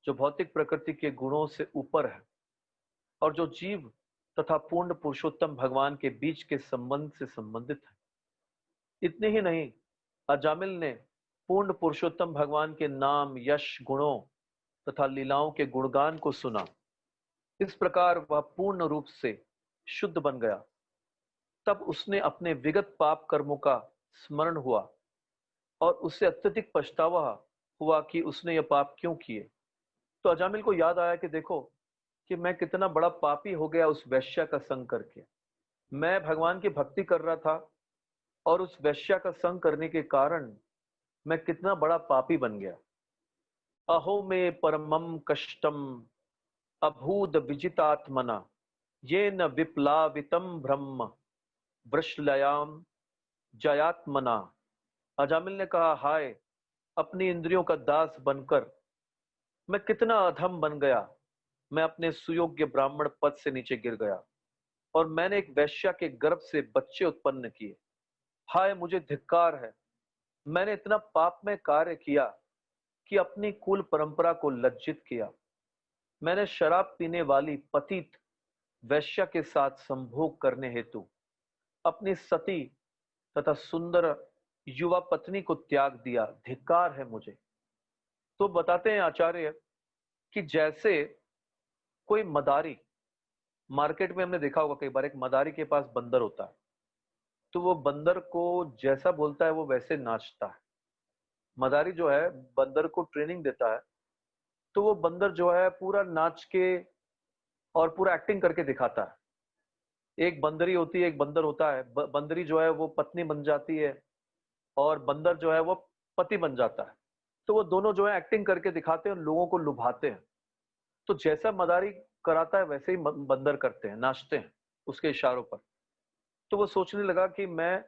जो भौतिक प्रकृति के गुणों से ऊपर है और जो जीव तथा पूर्ण पुरुषोत्तम भगवान के बीच के संबंध से संबंधित है। इतने ही नहीं, अजामिल ने पूर्ण पुरुषोत्तम भगवान के नाम, यश, गुणों तथा लीलाओं के गुणगान को सुना। इस प्रकार वह पूर्ण रूप से शुद्ध बन गया। तब उसने अपने विगत पाप कर्मों का स्मरण हुआ और उससे अत्यधिक पछतावा हुआ कि उसने यह पाप क्यों किए। तो अजामिल को याद आया कि देखो कि मैं कितना बड़ा पापी हो गया उस वैश्या का संग करके। मैं भगवान की भक्ति कर रहा था और उस वैश्या का संग करने के कारण मैं कितना बड़ा पापी बन गया। अहो में परमम कष्टम अभूत विजितात्मना ये न विप्लावितम ब्रह्म वृषलयाम जयात्मना। अजामिल ने कहा, हाय, अपनी इंद्रियों का दास बनकर मैं कितना अधम बन गया। मैं अपने सुयोग्य ब्राह्मण पद से नीचे गिर गया और मैंने एक वैश्या के गर्भ से बच्चे उत्पन्न किए। हाय, मुझे धिक्कार है। मैंने इतना पापमय कार्य किया कि अपनी कुल परंपरा को लज्जित किया। मैंने शराब पीने वाली पतित वैश्या के साथ संभोग करने हेतु अपनी सती तथा सुंदर युवा पत्नी को त्याग दिया। धिक्कार है मुझे। तो बताते हैं आचार्य कि जैसे कोई मदारी, मार्केट में हमने देखा होगा कई बार, एक मदारी के पास बंदर होता है, तो वो बंदर को जैसा बोलता है वो वैसे नाचता है। मदारी जो है बंदर को ट्रेनिंग देता है, तो वो बंदर जो है पूरा नाच के और पूरा एक्टिंग करके दिखाता है। एक बंदरी होती है, एक बंदर होता है। बंदरी जो है वो पत्नी बन जाती है और बंदर जो है वो पति बन जाता है। तो वो दोनों जो है एक्टिंग करके दिखाते हैं और लोगों को लुभाते हैं। तो जैसा मदारी कराता है वैसे ही बंदर करते हैं, नाचते हैं उसके इशारों पर। तो वो सोचने लगा कि मैं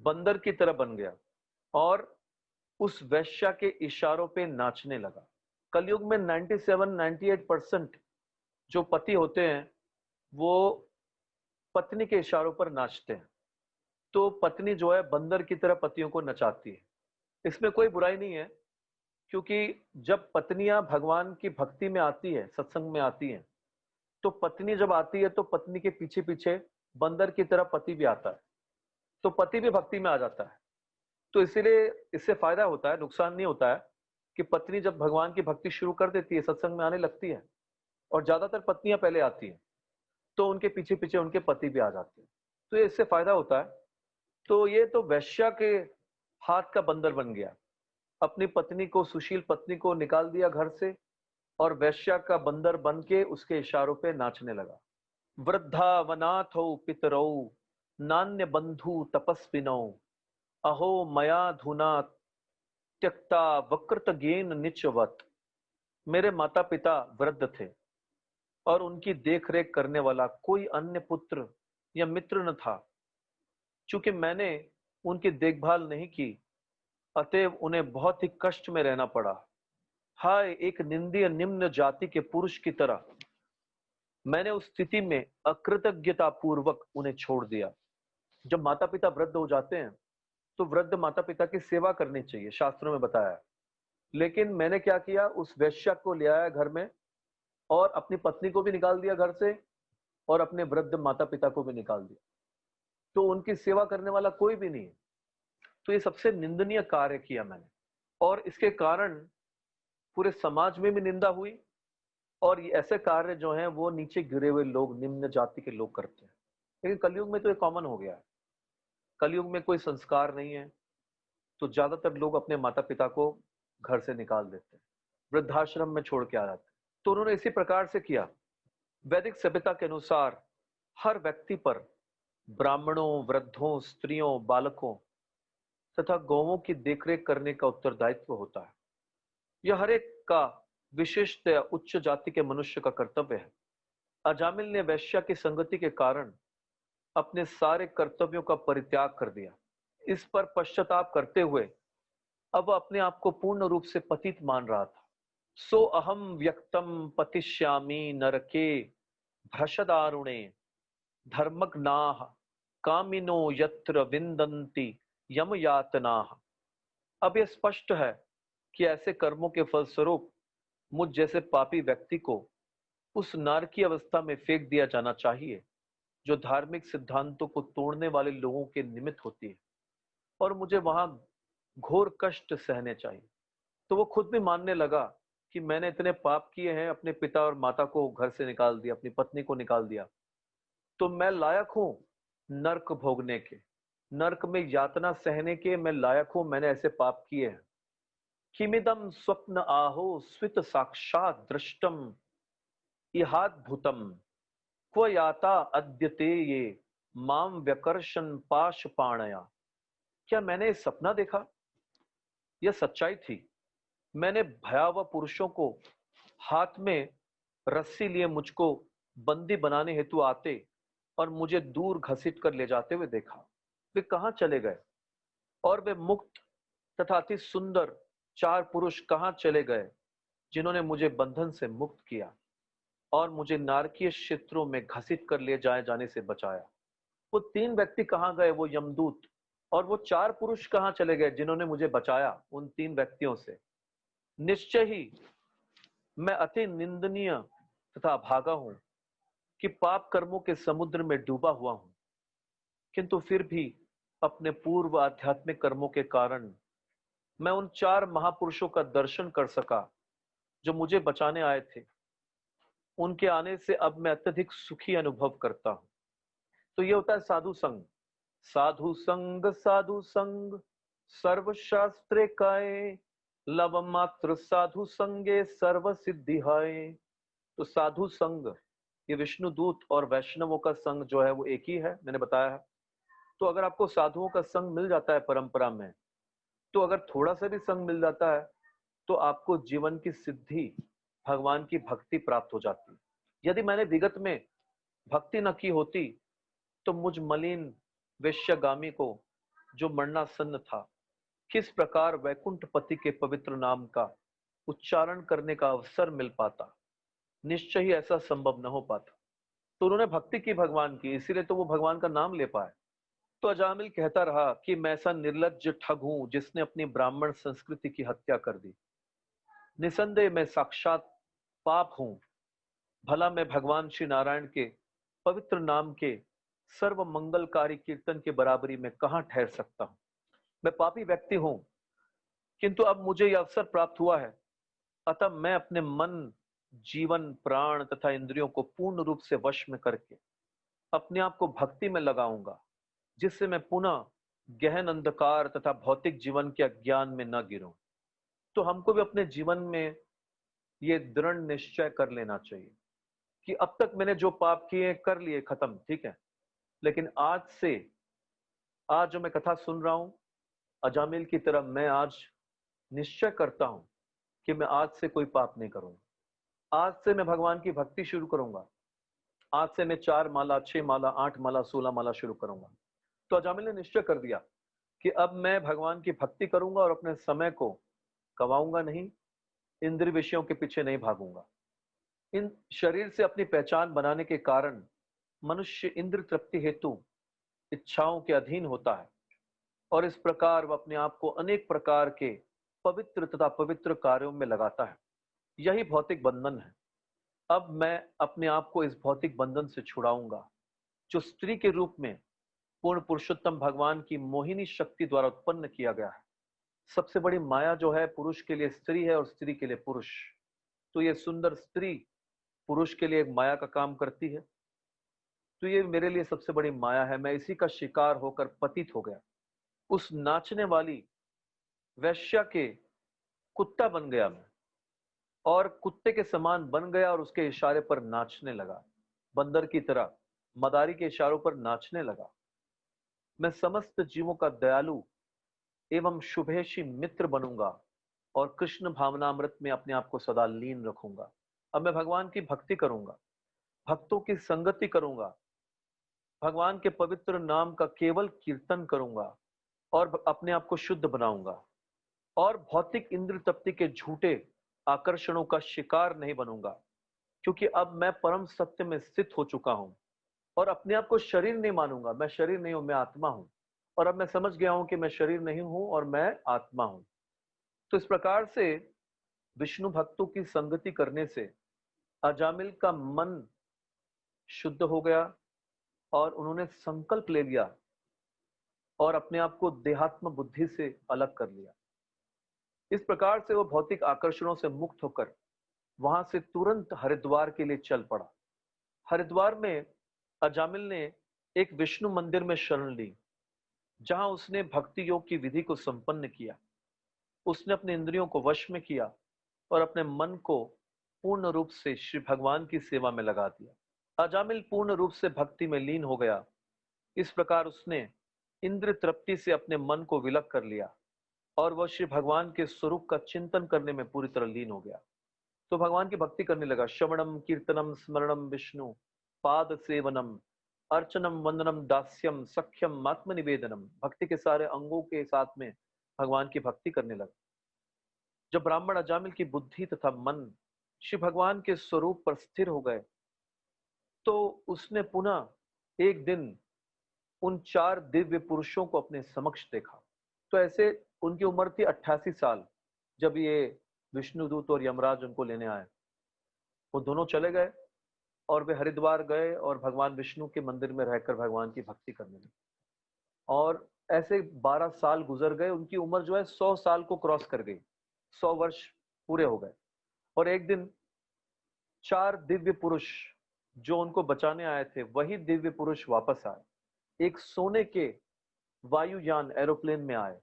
बंदर की तरह बन गया और उस वैश्या के इशारों पे नाचने लगा। कलयुग में 97-98% जो पति होते हैं वो पत्नी के इशारों पर नाचते हैं। तो पत्नी जो है बंदर की तरह पतियों को नचाती है। इसमें कोई बुराई नहीं है, क्योंकि जब पत्नियां भगवान की भक्ति में आती है, सत्संग में आती हैं, तो पत्नी जब आती है तो पत्नी के पीछे पीछे बंदर की तरह पति भी आता है, तो पति भी भक्ति में आ जाता है। तो इसीलिए इससे फायदा होता है, नुकसान नहीं होता है कि पत्नी जब भगवान की भक्ति शुरू कर देती है, सत्संग में आने लगती है, और ज्यादातर पत्नियां पहले आती हैं, तो उनके पीछे पीछे उनके पति भी आ जाते हैं। तो ये इससे फायदा होता है। तो ये तो वैश्या के हाथ का बंदर बन गया। अपनी पत्नी को, सुशील पत्नी को निकाल दिया घर से और वैश्या का बंदर बन के उसके इशारों पे नाचने लगा। वृद्धा वनाथौ पितरौ नान्य बंधु तपस्विनौ अहो मया धुना त्यक्ता वक्रत गेन निचवत। मेरे माता पिता वृद्ध थे और उनकी देख रेख करने वाला कोई अन्य पुत्र या मित्र न था। चूंकि मैंने उनकी देखभाल नहीं की, अतएव उन्हें बहुत ही कष्ट में रहना पड़ा। हाय, एक निंदीय निम्न जाति के पुरुष की तरह मैंने उस स्थिति में अकृतज्ञता पूर्वक उन्हें छोड़ दिया। जब माता पिता वृद्ध हो जाते हैं तो वृद्ध माता पिता की सेवा करनी चाहिए, शास्त्रों में बताया है। लेकिन मैंने क्या किया, उस वेश्या को ले आया घर में और अपनी पत्नी को भी निकाल दिया घर से और अपने वृद्ध माता पिता को भी निकाल दिया। तो उनकी सेवा करने वाला कोई भी नहीं है। तो ये सबसे निंदनीय कार्य किया मैंने, और इसके कारण पूरे समाज में भी निंदा हुई। और ये ऐसे कार्य जो हैं वो नीचे गिरे हुए लोग, निम्न जाति के लोग करते हैं। लेकिन कलयुग में तो ये कॉमन हो गया है। कलयुग में कोई संस्कार नहीं है, तो ज्यादातर लोग अपने माता पिता को घर से निकाल देते हैं, वृद्धाश्रम में छोड़ के आ जाते हैं। तो उन्होंने इसी प्रकार से किया। वैदिक सभ्यता के अनुसार हर व्यक्ति पर ब्राह्मणों, वृद्धों, स्त्रियों, बालकों तथा गौओं की देखरेख करने का उत्तरदायित्व होता है। यह हर एक का विशिष्ट उच्च जाति के मनुष्य का कर्तव्य है। अजामिल ने वैश्या की संगति के कारण अपने सारे कर्तव्यों का परित्याग कर दिया। इस पर पश्चाताप करते हुए अब अपने आप को पूर्ण रूप से पतित मान रहा था। सो अहम व्यक्तम पतिष्यामि नरके भ्रषदारुणे धर्मज्ञाः कामिनो यत्र विन्दन्ति यम यातनाः। अब यह स्पष्ट है कि ऐसे कर्मों के फलस्वरूप मुझ जैसे पापी व्यक्ति को उस नारकीय अवस्था में फेंक दिया जाना चाहिए जो धार्मिक सिद्धांतों को तोड़ने वाले लोगों के निमित्त होती है, और मुझे वहां घोर कष्ट सहने चाहिए। तो वो खुद भी मानने लगा कि मैंने इतने पाप किए हैं, अपने पिता और माता को घर से निकाल दिया, अपनी पत्नी को निकाल दिया, तो मैं लायक हूं नर्क भोगने के, नर्क में यातना सहने के मैं लायक हूं। मैंने ऐसे पाप किए हैं। किमिदम स्वप्न आहो स्वित साक्षात दृष्टम इहाद्भुतम क्व याता अद्यते ये माम व्यकर्षण पाशपाणया। क्या मैंने सपना देखा? यह सच्चाई थी। मैंने भयावह पुरुषों को हाथ में रस्सी लिए मुझको बंदी बनाने हेतु आते और मुझे दूर घसीट कर ले जाते हुए देखा। वे कहां चले गए? और वे मुक्त तथा अति सुंदर चार पुरुष कहां चले गए जिन्होंने मुझे बंधन से मुक्त किया और मुझे नारकीय क्षेत्रों में घसीट कर ले जाए जाने से बचाया? वो तीन व्यक्ति कहां गए, वो यमदूत? और वो चार पुरुष कहां चले गए जिन्होंने मुझे बचाया उन तीन व्यक्तियों से? निश्चय ही मैं अति निंदनीय तथा भागा हूं कि पाप कर्मों के समुद्र में डूबा हुआ हूं, किंतु फिर भी अपने पूर्व आध्यात्मिक कर्मों के कारण मैं उन चार महापुरुषों का दर्शन कर सका जो मुझे बचाने आए थे। उनके आने से अब मैं अत्यधिक सुखी अनुभव करता हूं। तो ये होता है साधु संग। साधु संग सर्वशास्त्रे काय, लव मात्र साधु संगे सर्व सिद्धि हाय। तो साधु संग, ये विष्णु दूत और वैष्णवों का संग जो है वो एक ही है, मैंने बताया है। तो अगर आपको साधुओं का संग मिल जाता है परंपरा में, तो अगर थोड़ा सा भी संग मिल जाता है तो आपको जीवन की सिद्धि, भगवान की भक्ति प्राप्त हो जाती है। यदि मैंने विगत में भक्ति न की होती तो मुझ मलिन वेश्यागामी को, जो मरणासन्न था, किस प्रकार वैकुंठ पति के पवित्र नाम का उच्चारण करने का अवसर मिल पाता? निश्चय ही ऐसा संभव न हो पाता। तो उन्होंने भक्ति की भगवान की, इसीलिए तो वो भगवान का नाम ले पाए। तो अजामिल कहता रहा कि मैं ऐसा निर्लज्ज ठग हूं जिसने अपनी ब्राह्मण संस्कृति की हत्या कर दी। निसंदेह मैं साक्षात पाप हूं। भला मैं भगवान श्री नारायण के पवित्र नाम के सर्व मंगलकारी कीर्तन के बराबरी में कहां ठहर सकता हूं? मैं पापी व्यक्ति हूं, किंतु अब मुझे यह अवसर प्राप्त हुआ है। अतः मैं अपने मन, जीवन, प्राण तथा इंद्रियों को पूर्ण रूप से वश में करके अपने आप को भक्ति में लगाऊंगा, जिससे मैं पुनः गहन अंधकार तथा भौतिक जीवन के अज्ञान में न गिरूं। तो हमको भी अपने जीवन में ये दृढ़ निश्चय कर लेना चाहिए कि अब तक मैंने जो पाप किए कर लिए, खत्म, ठीक है। लेकिन आज से, आज जो मैं कथा सुन रहा हूं अजामिल की तरह, मैं आज निश्चय करता हूं कि मैं आज से कोई पाप नहीं करूंगा। आज से मैं भगवान की भक्ति शुरू करूंगा। आज से मैं 4 माला, 6 माला, 8 माला, 16 माला शुरू करूंगा। तो अजामिल ने निश्चय कर दिया कि अब मैं भगवान की भक्ति करूंगा और अपने समय को गवाऊंगा नहीं, इंद्रिय विषयों के पीछे नहीं भागूंगा। इन शरीर से अपनी पहचान बनाने के कारण मनुष्य इंद्र तृप्ति हेतु इच्छाओं के अधीन होता है और इस प्रकार वह अपने आप को अनेक प्रकार के पवित्र तथा पवित्र कार्यों में लगाता है। यही भौतिक बंधन है। अब मैं अपने आप को इस भौतिक बंधन से छुड़ाऊंगा जो स्त्री के रूप में पूर्ण पुरुषोत्तम भगवान की मोहिनी शक्ति द्वारा उत्पन्न किया गया है। सबसे बड़ी माया जो है पुरुष के लिए स्त्री है और स्त्री के लिए पुरुष। तो ये सुंदर स्त्री पुरुष के लिए एक माया का काम करती है। तो ये मेरे लिए सबसे बड़ी माया है। मैं इसी का शिकार होकर पतित हो गया। उस नाचने वाली वैश्या के कुत्ता बन गया मैं और कुत्ते के समान बन गया और उसके इशारे पर नाचने लगा। बंदर की तरह मदारी के इशारों पर नाचने लगा। मैं समस्त जीवों का दयालु एवं शुभेशी मित्र बनूंगा और कृष्ण भावनामृत में अपने आप को सदा लीन रखूंगा। अब मैं भगवान की भक्ति करूंगा, भक्तों की संगति करूंगा, भगवान के पवित्र नाम का केवल कीर्तन करूंगा और अपने आप को शुद्ध बनाऊंगा और भौतिक इंद्र तृप्ति के झूठे आकर्षणों का शिकार नहीं बनूंगा, क्योंकि अब मैं परम सत्य में स्थित हो चुका हूं और अपने आप को शरीर नहीं मानूंगा। मैं शरीर नहीं हूं, मैं आत्मा हूं। और अब मैं समझ गया हूं कि मैं शरीर नहीं हूं और मैं आत्मा हूं। तो इस प्रकार से विष्णु भक्तों की संगति करने से अजामिल का मन शुद्ध हो गया और उन्होंने संकल्प ले लिया और अपने आप को देहात्म बुद्धि से अलग कर लिया। इस प्रकार से वो भौतिक आकर्षणों से मुक्त होकर वहां से तुरंत हरिद्वार के लिए चल पड़ा। हरिद्वार में अजामिल ने एक विष्णु मंदिर में शरण ली, जहां उसने भक्ति योग की विधि को संपन्न किया। उसने अपने इंद्रियों को वश में किया और अपने मन को पूर्ण रूप से श्री भगवान की सेवा में लगा दिया। अजामिल पूर्ण रूप से भक्ति में लीन हो गया। इस प्रकार उसने इंद्र तृप्ति से अपने मन को विलग कर लिया और वह श्री भगवान के स्वरूप का चिंतन करने में पूरी तरह लीन हो गया। तो भगवान की भक्ति करने लगा। श्रवणम कीर्तनम स्मरणम विष्णु पाद सेवनम अर्चनम वंदनम दास्यम सख्यम आत्मनिवेदनम। भक्ति के सारे अंगों के साथ में भगवान की भक्ति करने लगा। जब ब्राह्मण अजामिल की बुद्धि तथा मन श्री भगवान के स्वरूप पर स्थिर हो गए तो उसने पुनः एक दिन उन 4 दिव्य पुरुषों को अपने समक्ष देखा। तो ऐसे उनकी उम्र थी 88 साल जब ये विष्णुदूत और यमराज उनको लेने आए। वो दोनों चले गए और वे हरिद्वार गए और भगवान विष्णु के मंदिर में रहकर भगवान की भक्ति करने लगे। और ऐसे 12 साल गुजर गए। उनकी उम्र जो है 100 साल को क्रॉस कर गई। 100 वर्ष पूरे हो गए और एक दिन 4 दिव्य पुरुष जो उनको बचाने आए थे वही दिव्य पुरुष वापस आए। एक सोने के वायुयान एरोप्लेन में आए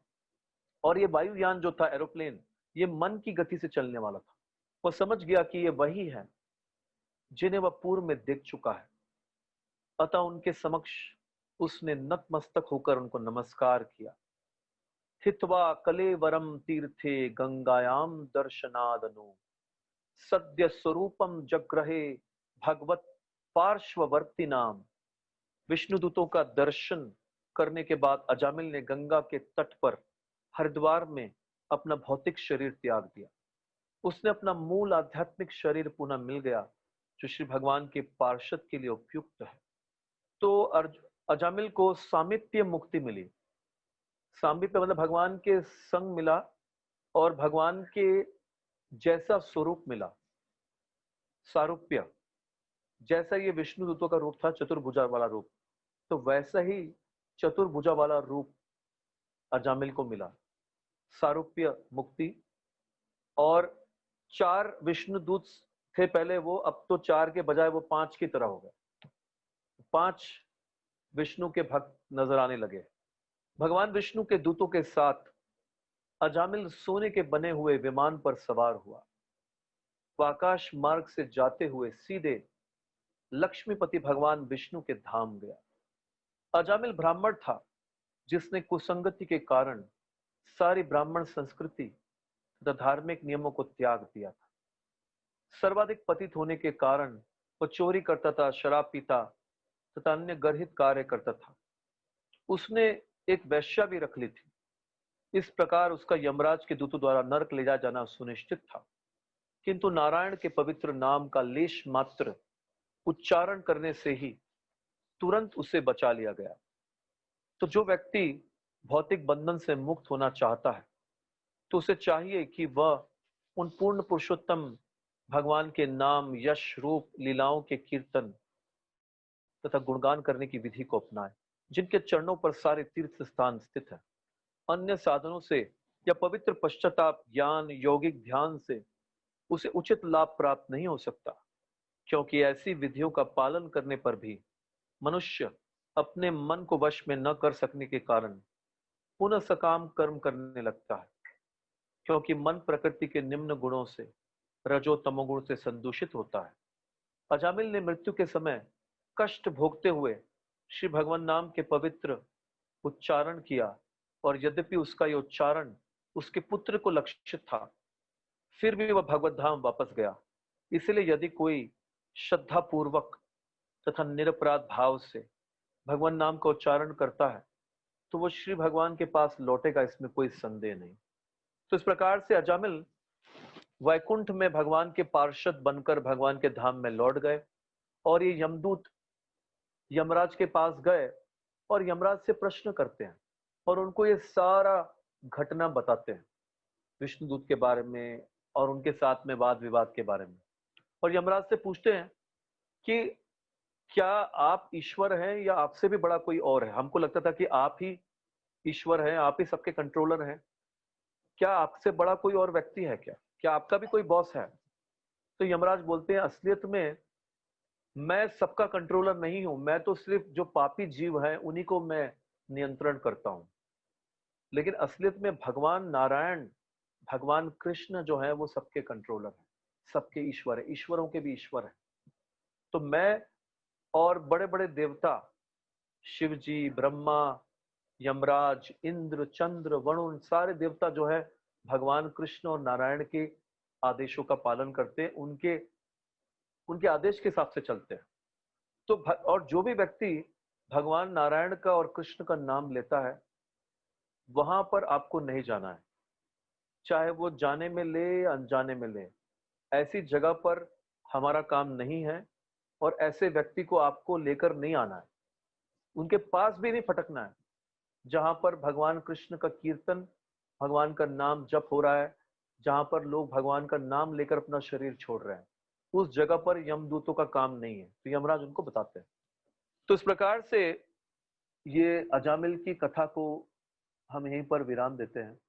और ये वायुयान जो था एरोप्लेन, ये मन की गति से चलने वाला था। वो समझ गया कि ये वही है जिन्हें वह पूर्व में देख चुका है। अतः उनके समक्ष उसने नतमस्तक होकर उनको नमस्कार किया। हित्वा कलेवरम तीर्थे गंगायाम दर्शनादनु सद्य स्वरूपम जग्रहे भगवत पार्श्ववर्ती नाम। विष्णुदूतों का दर्शन करने के बाद अजामिल ने गंगा के तट पर हरिद्वार में अपना भौतिक शरीर त्याग दिया। उसने अपना मूल आध्यात्मिक शरीर पुनः मिल गया जो श्री भगवान के पार्षद के लिए उपयुक्त है। तो अजामिल को सामीप्य मुक्ति मिली। सामीप्य मतलब भगवान के संग मिला और भगवान के जैसा स्वरूप मिला। सारूप्य, जैसा ये विष्णु दूतों का रूप था चतुर्भुजा वाला रूप, तो वैसा ही चतुर्भुजा वाला रूप अजामिल को मिला। सारूप्य मुक्ति। और 4 विष्णु दूत थे पहले वो, अब तो 4 के बजाय वो 5 की तरह हो गए। 5 विष्णु के भक्त नजर आने लगे। भगवान विष्णु के दूतों के साथ अजामिल सोने के बने हुए विमान पर सवार हुआ। वो आकाश मार्ग से जाते हुए सीधे लक्ष्मीपति भगवान विष्णु के धाम गया। अजामिल ब्राह्मण था जिसने कुसंगति के कारण सारी ब्राह्मण संस्कृति तथा धार्मिक नियमों को त्याग दिया था। सर्वाधिक पतित होने के कारण वो चोरी करता था, शराब पीता तथा अन्य गर्हित कार्य करता था। उसने एक वेश्या भी रख ली थी। इस प्रकार उसका यमराज के दूतों द्वारा नरक ले जाना सुनिश्चित था। किंतु नारायण के पवित्र नाम का लेश मात्र उच्चारण करने से ही तुरंत उसे बचा लिया गया। तो जो व्यक्ति भौतिक बंधन से मुक्त होना चाहता है, तो उसे चाहिए कि वह उन पूर्ण पुरुषोत्तम भगवान के नाम, यश, रूप, लीलाओं के कीर्तन तथा गुणगान करने की विधि को अपनाए, जिनके चरणों पर सारे तीर्थ स्थान स्थित है। अन्य साधनों से या पवित्र पश्चाताप, ज्ञान, यौगिक ध्यान से उसे उचित लाभ प्राप्त नहीं हो सकता, क्योंकि ऐसी विधियों का पालन करने पर भी मनुष्य अपने मन को वश में न कर सकने के कारण पुनः सकाम कर्म करने लगता है, क्योंकि मन प्रकृति के निम्न गुणों से, रजो तमोगुण से संदूषित होता है। अजामिल ने मृत्यु के समय कष्ट भोगते हुए श्री भगवान नाम के पवित्र उच्चारण किया, और यद्यपि उसका यह उच्चारण उसके पुत्र को लक्षित था, फिर भी वह भगवत धाम वापस गया। इसलिए यदि कोई श्रद्धा पूर्वक तथा निरपराध भाव से भगवान नाम का उच्चारण करता है, तो वो श्री भगवान के पास लौटेगा, इसमें कोई संदेह नहीं। तो इस प्रकार से अजामिल वैकुंठ में भगवान के पार्षद बनकर भगवान के धाम में लौट गए, और ये यमदूत यमराज के पास गए और यमराज से प्रश्न करते हैं और उनको ये सारा घटना बताते हैं विष्णुदूत के बारे में और उनके साथ में वाद विवाद के बारे में। और यमराज से पूछते हैं कि क्या आप ईश्वर हैं या आपसे भी बड़ा कोई और है? हमको लगता था कि आप ही ईश्वर हैं, आप ही सबके कंट्रोलर हैं। क्या आपसे बड़ा कोई और व्यक्ति है क्या? क्या आपका भी कोई बॉस है? तो यमराज बोलते हैं, असलियत में मैं सबका कंट्रोलर नहीं हूं, मैं तो सिर्फ जो पापी जीव हैं उन्हीं को मैं नियंत्रण करता हूं। लेकिन असलियत में भगवान नारायण, भगवान कृष्ण जो है वो सबके कंट्रोलर है, सबके ईश्वर है, ईश्वरों के भी ईश्वर है। तो मैं और बड़े बड़े देवता, शिव जी, ब्रह्मा, यमराज, इंद्र, चंद्र, वरुण, सारे देवता जो है भगवान कृष्ण और नारायण के आदेशों का पालन करते हैं, उनके उनके आदेश के हिसाब से चलते हैं। तो और जो भी व्यक्ति भगवान नारायण का और कृष्ण का नाम लेता है, वहां पर आपको नहीं जाना है, चाहे वो जाने में ले या अनजाने में ले। ऐसी जगह पर हमारा काम नहीं है, और ऐसे व्यक्ति को आपको लेकर नहीं आना है, उनके पास भी नहीं फटकना है। जहां पर भगवान कृष्ण का कीर्तन, भगवान का नाम जप हो रहा है, जहां पर लोग भगवान का नाम लेकर अपना शरीर छोड़ रहे हैं, उस जगह पर यमदूतों का काम नहीं है। तो यमराज उनको बताते हैं। तो इस प्रकार से ये अजामिल की कथा को हम यहीं पर विराम देते हैं।